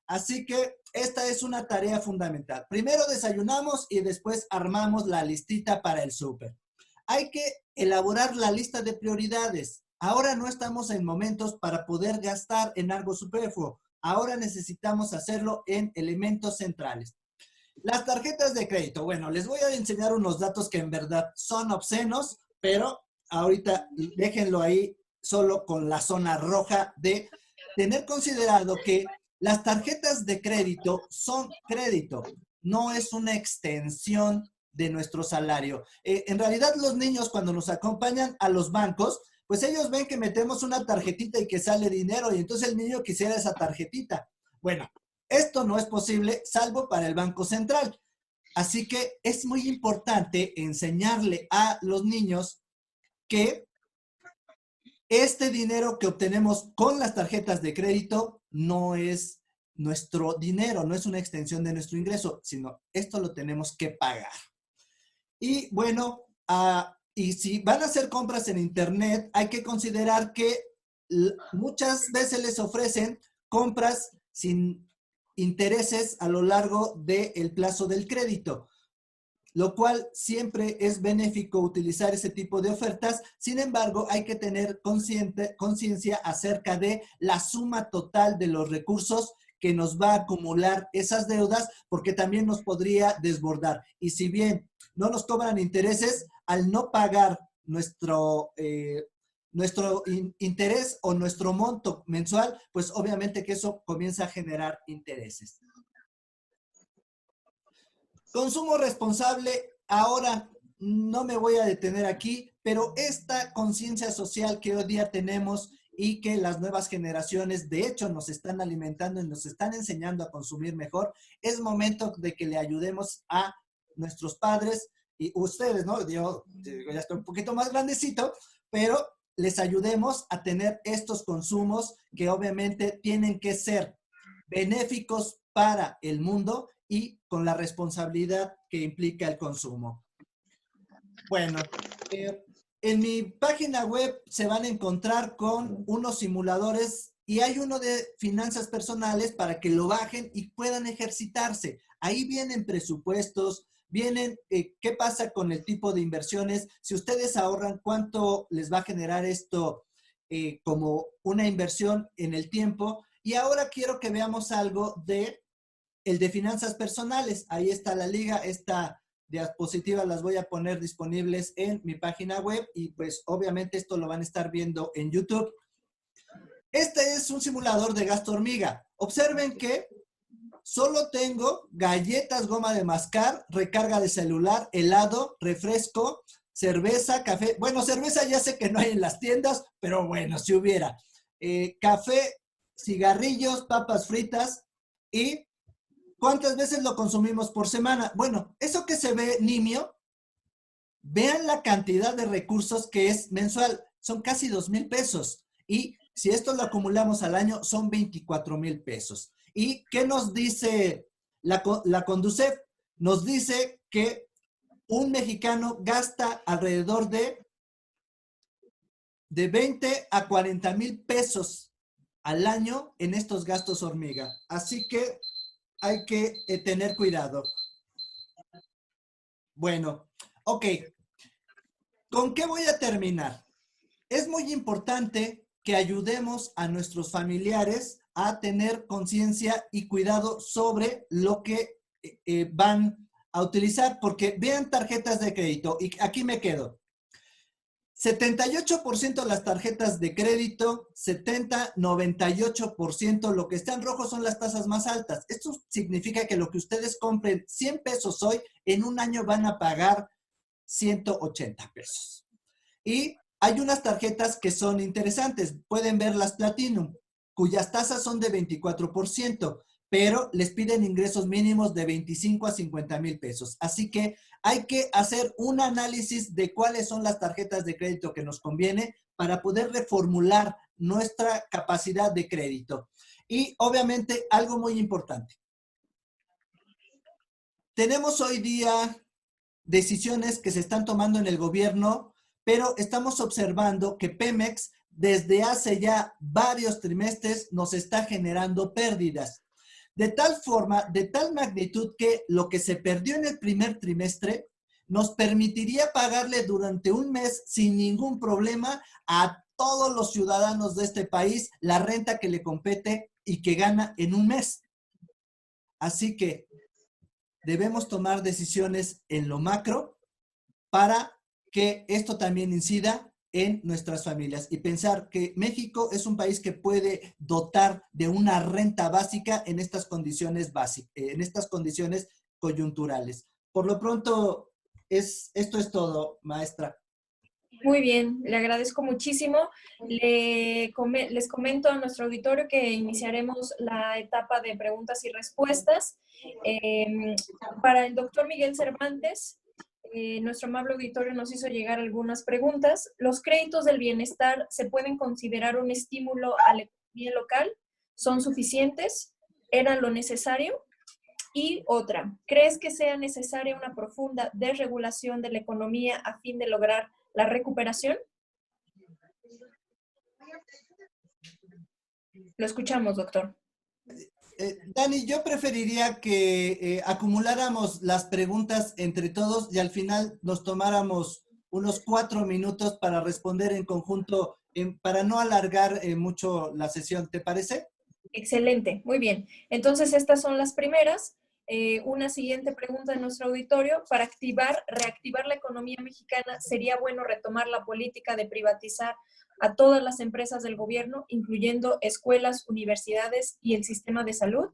Así que esta es una tarea fundamental. Primero desayunamos y después armamos la listita para el súper. Hay que elaborar la lista de prioridades. Ahora no estamos en momentos para poder gastar en algo superfluo. Ahora necesitamos hacerlo en elementos centrales. Las tarjetas de crédito. Bueno, les voy a enseñar unos datos que en verdad son obscenos, pero ahorita déjenlo ahí solo con la zona roja de tener considerado que las tarjetas de crédito son crédito, no es una extensión de nuestro salario. En realidad los niños cuando nos acompañan a los bancos, pues ellos ven que metemos una tarjetita y que sale dinero y entonces el niño quisiera esa tarjetita. Bueno, esto no es posible salvo para el Banco Central. Así que es muy importante enseñarle a los niños que este dinero que obtenemos con las tarjetas de crédito no es nuestro dinero, no es una extensión de nuestro ingreso, sino esto lo tenemos que pagar. Y bueno, y si van a hacer compras en internet, hay que considerar que muchas veces les ofrecen compras sin intereses a lo largo del plazo del crédito, lo cual siempre es benéfico utilizar ese tipo de ofertas. Sin embargo, hay que tener conciencia acerca de la suma total de los recursos que nos va a acumular esas deudas, porque también nos podría desbordar. Y si bien no nos cobran intereses, al no pagar nuestro interés o nuestro monto mensual, pues obviamente que eso comienza a generar intereses. Consumo responsable, ahora no me voy a detener aquí, pero esta conciencia social que hoy día tenemos y que las nuevas generaciones de hecho nos están alimentando y nos están enseñando a consumir mejor, es momento de que le ayudemos a nuestros padres y ustedes, ¿no? Yo ya estoy un poquito más grandecito, pero les ayudemos a tener estos consumos que obviamente tienen que ser benéficos para el mundo y con la responsabilidad que implica el consumo. Bueno, en mi página web se van a encontrar con unos simuladores y hay uno de finanzas personales para que lo bajen y puedan ejercitarse. Ahí vienen presupuestos, vienen qué pasa con el tipo de inversiones. Si ustedes ahorran, ¿cuánto les va a generar esto como una inversión en el tiempo? Y ahora quiero que veamos algo de el de finanzas personales. Ahí está la liga, esta diapositiva las voy a poner disponibles en mi página web y pues obviamente esto lo van a estar viendo en YouTube. Este es un simulador de gasto hormiga. Observen que solo tengo galletas, goma de mascar, recarga de celular, helado, refresco, cerveza, café. Bueno, cerveza ya sé que no hay en las tiendas, pero bueno, si hubiera. Café, cigarrillos, papas fritas y ¿cuántas veces lo consumimos por semana? Bueno, eso que se ve nimio, vean la cantidad de recursos que es mensual. Son casi 2,000 pesos. Y si esto lo acumulamos al año, son 24,000 pesos. ¿Y qué nos dice la Conducef? Nos dice que un mexicano gasta alrededor de 20 a 40,000 pesos al año en estos gastos hormiga. Así que hay que tener cuidado. Bueno, ok. ¿Con qué voy a terminar? Es muy importante que ayudemos a nuestros familiares a tener conciencia y cuidado sobre lo que van a utilizar, porque vean tarjetas de crédito, y aquí me quedo. 78% las tarjetas de crédito, 70, 98%, lo que está en rojo son las tasas más altas. Esto significa que lo que ustedes compren 100 pesos hoy, en un año van a pagar 180 pesos. Y hay unas tarjetas que son interesantes. Pueden ver las Platinum, cuyas tasas son de 24%, pero les piden ingresos mínimos de 25 a 50 mil pesos. Así que hay que hacer un análisis de cuáles son las tarjetas de crédito que nos conviene para poder reformular nuestra capacidad de crédito. Y obviamente algo muy importante. Tenemos hoy día decisiones que se están tomando en el gobierno, pero estamos observando que Pemex desde hace ya varios trimestres nos está generando pérdidas. De tal forma, de tal magnitud que lo que se perdió en el primer trimestre nos permitiría pagarle durante un mes sin ningún problema a todos los ciudadanos de este país la renta que le compete y que gana en un mes. Así que debemos tomar decisiones en lo macro para que esto también incida en nuestras familias y pensar que México es un país que puede dotar de una renta básica en estas condiciones en estas condiciones coyunturales. Por lo pronto, esto es todo, maestra. Muy bien, le agradezco muchísimo. Les comento a nuestro auditorio que iniciaremos la etapa de preguntas y respuestas. Para el doctor Miguel Cervantes, nuestro amable auditorio nos hizo llegar algunas preguntas. ¿Los créditos del bienestar se pueden considerar un estímulo a la economía local? ¿Son suficientes? ¿Eran lo necesario? Y otra, ¿crees que sea necesaria una profunda desregulación de la economía a fin de lograr la recuperación? Lo escuchamos, doctor. Dani, yo preferiría que acumuláramos las preguntas entre todos y al final nos tomáramos unos 4 minutos para responder en conjunto, para no alargar mucho la sesión. ¿Te parece? Excelente, muy bien. Entonces, estas son las primeras. Una siguiente pregunta de nuestro auditorio. Para reactivar la economía mexicana, ¿sería bueno retomar la política de privatizar a todas las empresas del gobierno, incluyendo escuelas, universidades y el sistema de salud?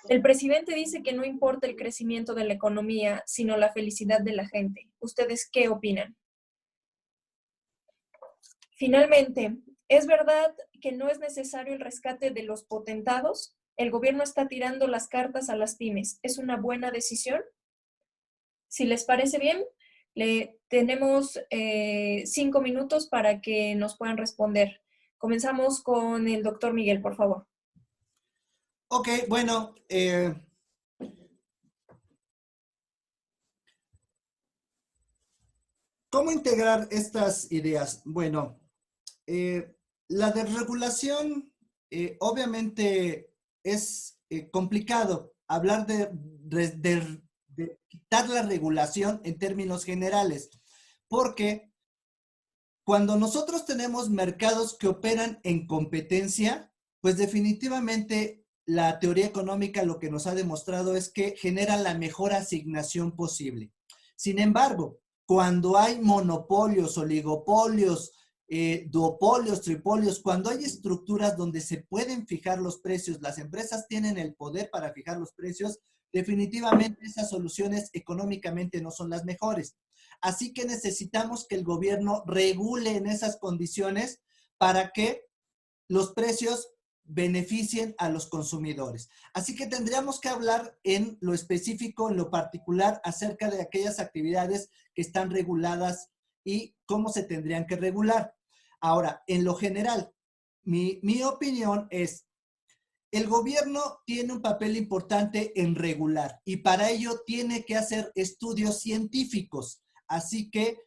El presidente dice que no importa el crecimiento de la economía, sino la felicidad de la gente. ¿Ustedes qué opinan? Finalmente, ¿es verdad que no es necesario el rescate de los potentados? El gobierno está tirando las cartas a las pymes. ¿Es una buena decisión? Si les parece bien, tenemos 5 minutos para que nos puedan responder. Comenzamos con el doctor Miguel, por favor. Ok, bueno. ¿Cómo integrar estas ideas? Bueno, la desregulación obviamente es complicado hablar de quitar la regulación en términos generales, porque cuando nosotros tenemos mercados que operan en competencia, pues definitivamente la teoría económica lo que nos ha demostrado es que genera la mejor asignación posible. Sin embargo, cuando hay monopolios, oligopolios, duopolios, tripolios, cuando hay estructuras donde se pueden fijar los precios, las empresas tienen el poder para fijar los precios, definitivamente esas soluciones económicamente no son las mejores. Así que necesitamos que el gobierno regule en esas condiciones para que los precios beneficien a los consumidores. Así que tendríamos que hablar en lo específico, en lo particular, acerca de aquellas actividades que están reguladas y cómo se tendrían que regular. Ahora, en lo general, mi opinión es, el gobierno tiene un papel importante en regular y para ello tiene que hacer estudios científicos. Así que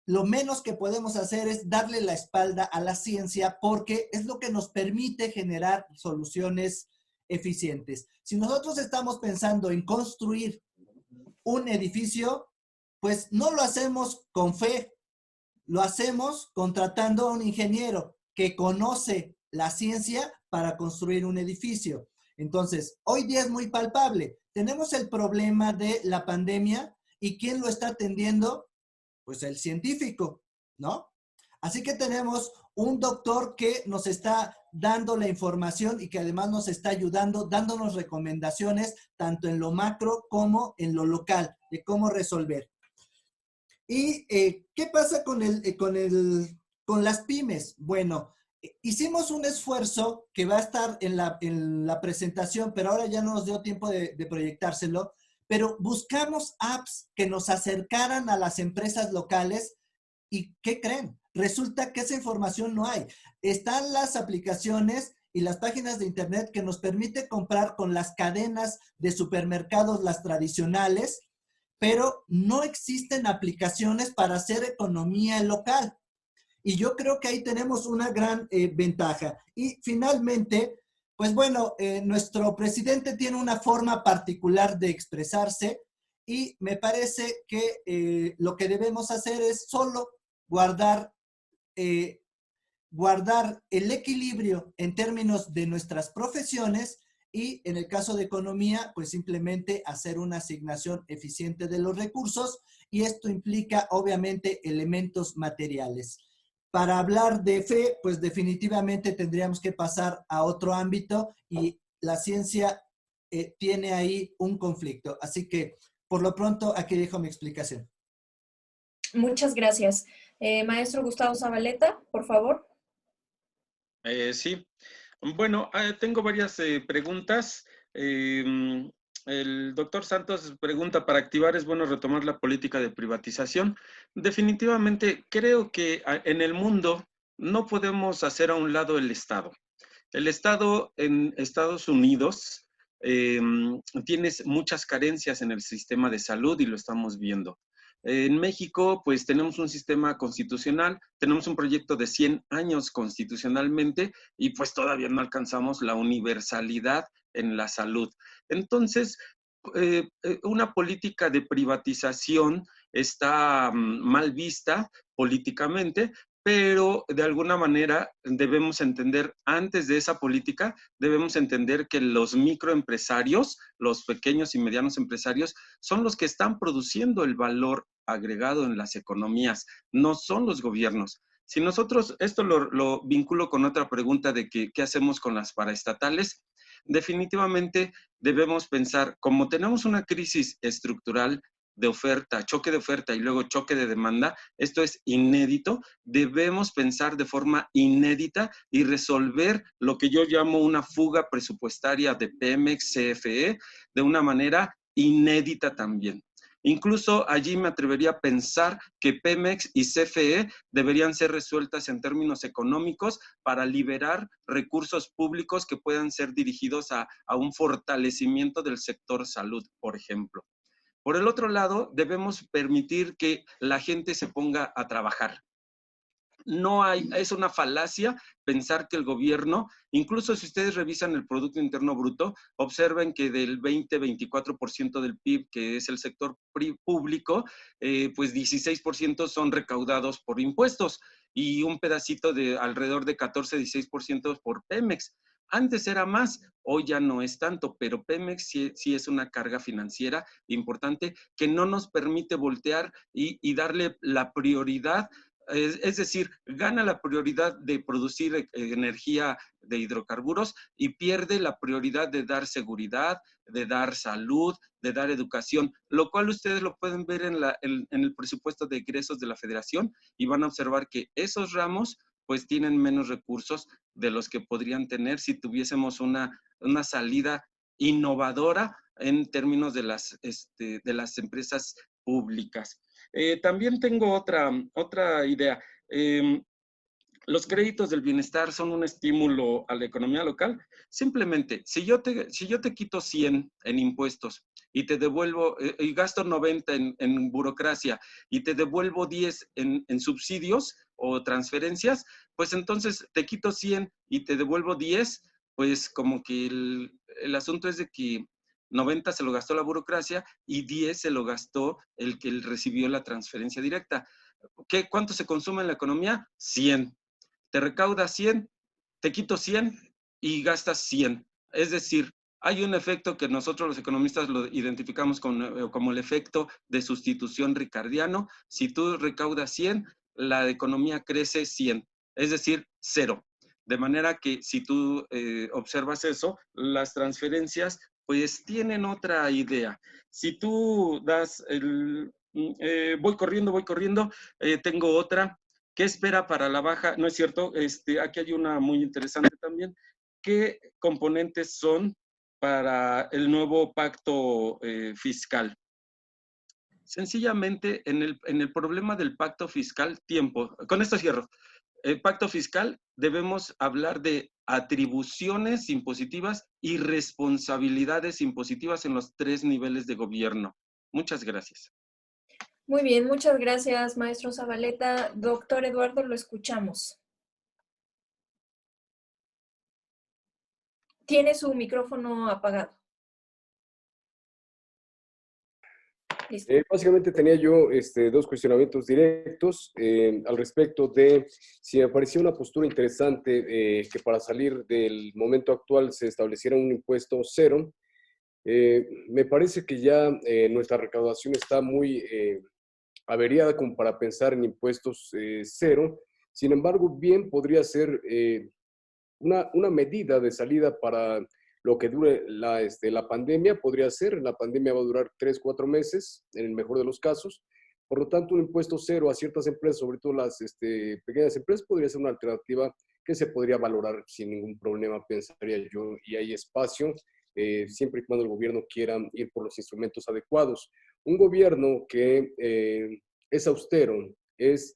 lo menos que podemos hacer es darle la espalda a la ciencia porque es lo que nos permite generar soluciones eficientes. Si nosotros estamos pensando en construir un edificio, pues no lo hacemos con fe, lo hacemos contratando a un ingeniero que conoce la ciencia para construir un edificio. Entonces, hoy día es muy palpable. Tenemos el problema de la pandemia y ¿quién lo está atendiendo? Pues el científico, ¿no? Así que tenemos un doctor que nos está dando la información y que además nos está ayudando, dándonos recomendaciones tanto en lo macro como en lo local de cómo resolver. ¿Y qué pasa con las pymes? Bueno, hicimos un esfuerzo que va a estar en la presentación, pero ahora ya no nos dio tiempo de proyectárselo, pero buscamos apps que nos acercaran a las empresas locales y ¿qué creen? Resulta que esa información no hay. Están las aplicaciones y las páginas de internet que nos permite comprar con las cadenas de supermercados, las tradicionales, pero no existen aplicaciones para hacer economía local. Y yo creo que ahí tenemos una gran ventaja. Y finalmente, pues bueno, nuestro presidente tiene una forma particular de expresarse y me parece que lo que debemos hacer es solo guardar, eh, guardar el equilibrio en términos de nuestras profesiones y en el caso de economía, pues simplemente hacer una asignación eficiente de los recursos y esto implica obviamente elementos materiales. Para hablar de fe, pues definitivamente tendríamos que pasar a otro ámbito y la ciencia tiene ahí un conflicto. Así que, por lo pronto, aquí dejo mi explicación. Muchas gracias. Maestro Gustavo Zabaleta, por favor. Sí. Bueno, tengo varias preguntas. El doctor Santos pregunta, ¿para activar es bueno retomar la política de privatización? Definitivamente creo que en el mundo no podemos hacer a un lado el Estado. El Estado en Estados Unidos tiene muchas carencias en el sistema de salud y lo estamos viendo. En México, pues tenemos un sistema constitucional, tenemos un proyecto de 100 años constitucionalmente y pues todavía no alcanzamos la universalidad en la salud. Entonces, una política de privatización está mal vista políticamente, pero de alguna manera debemos entender, antes de esa política, debemos entender que los microempresarios, los pequeños y medianos empresarios, son los que están produciendo el valor agregado en las economías, no son los gobiernos. Si nosotros, esto lo vinculo con otra pregunta de qué hacemos con las paraestatales, definitivamente debemos pensar, como tenemos una crisis estructural de oferta, choque de oferta y luego choque de demanda, esto es inédito, debemos pensar de forma inédita y resolver lo que yo llamo una fuga presupuestaria de Pemex, CFE, de una manera inédita también. Incluso allí me atrevería a pensar que Pemex y CFE deberían ser resueltas en términos económicos para liberar recursos públicos que puedan ser dirigidos a un fortalecimiento del sector salud, por ejemplo. Por el otro lado, debemos permitir que la gente se ponga a trabajar. No hay, es una falacia pensar que el gobierno, incluso si ustedes revisan el Producto Interno Bruto, observen que del 20-24% del PIB, que es el sector público, pues 16% son recaudados por impuestos y un pedacito de alrededor de 14-16% por Pemex. Antes era más, hoy ya no es tanto, pero Pemex sí es una carga financiera importante que no nos permite voltear y darle la prioridad. Es decir, gana la prioridad de producir energía de hidrocarburos y pierde la prioridad de dar seguridad, de dar salud, de dar educación, lo cual ustedes lo pueden ver en el presupuesto de egresos de la Federación y van a observar que esos ramos pues tienen menos recursos de los que podrían tener si tuviésemos una salida innovadora en términos de las empresas públicas. También tengo otra idea. Los créditos del bienestar son un estímulo a la economía local. Simplemente, si yo te quito 100 en impuestos y te devuelvo, y gasto 90 en burocracia y te devuelvo 10 en subsidios o transferencias, pues entonces te quito 100 y te devuelvo 10, pues como que el asunto es de que 90 se lo gastó la burocracia y 10 se lo gastó el que recibió la transferencia directa. ¿Cuánto se consume en la economía? 100. Te recaudas 100, te quito 100 y gastas 100. Es decir, hay un efecto que nosotros los economistas lo identificamos como el efecto de sustitución ricardiano. Si tú recaudas 100, la economía crece 100, es decir, 0. De manera que si tú observas eso, las transferencias pues tienen otra idea. Si tú das Voy corriendo. Tengo otra. ¿Qué espera para la baja? No es cierto. Aquí hay una muy interesante también. ¿Qué componentes son para el nuevo pacto fiscal? Sencillamente, en el problema del pacto fiscal, tiempo. Con esto cierro. El pacto fiscal, debemos hablar de atribuciones impositivas y responsabilidades impositivas en los 3 niveles de gobierno. Muchas gracias. Muy bien, muchas gracias, maestro Zabaleta. Doctor Eduardo, lo escuchamos. Tiene su micrófono apagado. Listo. Básicamente tenía yo dos cuestionamientos directos al respecto de si me parecía una postura interesante que para salir del momento actual se estableciera un impuesto cero. Me parece que ya nuestra recaudación está muy averiada como para pensar en impuestos cero. Sin embargo, bien podría ser una medida de salida para lo que dure la pandemia. Podría ser, la pandemia va a durar 3, 4 meses, en el mejor de los casos. Por lo tanto, un impuesto cero a ciertas empresas, sobre todo las pequeñas empresas, podría ser una alternativa que se podría valorar sin ningún problema, pensaría yo, y hay espacio, siempre y cuando el gobierno quiera ir por los instrumentos adecuados. Un gobierno que es austero, es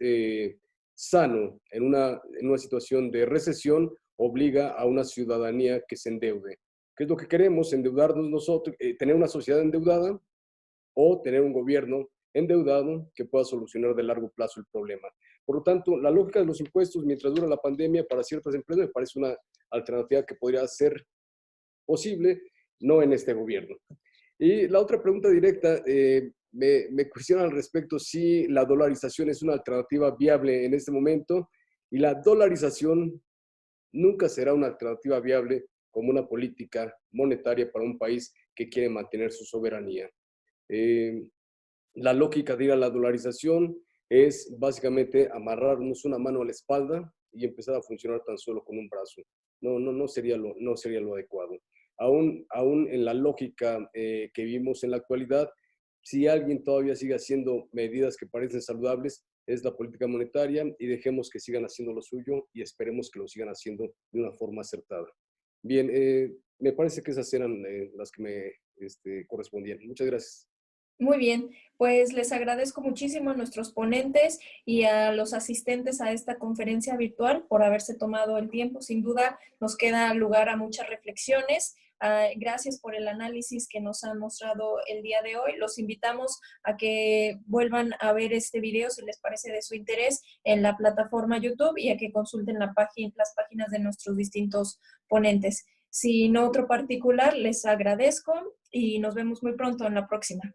sano en una situación de recesión, obliga a una ciudadanía que se endeude. ¿Qué es lo que queremos? Endeudarnos nosotros, tener una sociedad endeudada o tener un gobierno endeudado que pueda solucionar de largo plazo el problema. Por lo tanto, la lógica de los impuestos mientras dura la pandemia para ciertas empresas me parece una alternativa que podría ser posible, no en este gobierno. Y la otra pregunta directa, me cuestiona al respecto si la dolarización es una alternativa viable en este momento, y la dolarización nunca será una alternativa viable como una política monetaria para un país que quiere mantener su soberanía. La lógica de ir a la dolarización es básicamente amarrarnos una mano a la espalda y empezar a funcionar tan solo con un brazo. No sería lo adecuado. Aún en la lógica que vivimos en la actualidad, si alguien todavía sigue haciendo medidas que parecen saludables, es la política monetaria, y dejemos que sigan haciendo lo suyo y esperemos que lo sigan haciendo de una forma acertada. Bien, me parece que esas eran las que me correspondían. Muchas gracias. Muy bien, pues les agradezco muchísimo a nuestros ponentes y a los asistentes a esta conferencia virtual por haberse tomado el tiempo. Sin duda nos queda lugar a muchas reflexiones. Gracias por el análisis que nos han mostrado el día de hoy. Los invitamos a que vuelvan a ver este video si les parece de su interés en la plataforma YouTube, y a que consulten las páginas de nuestros distintos ponentes. Sin otro particular, les agradezco y nos vemos muy pronto en la próxima.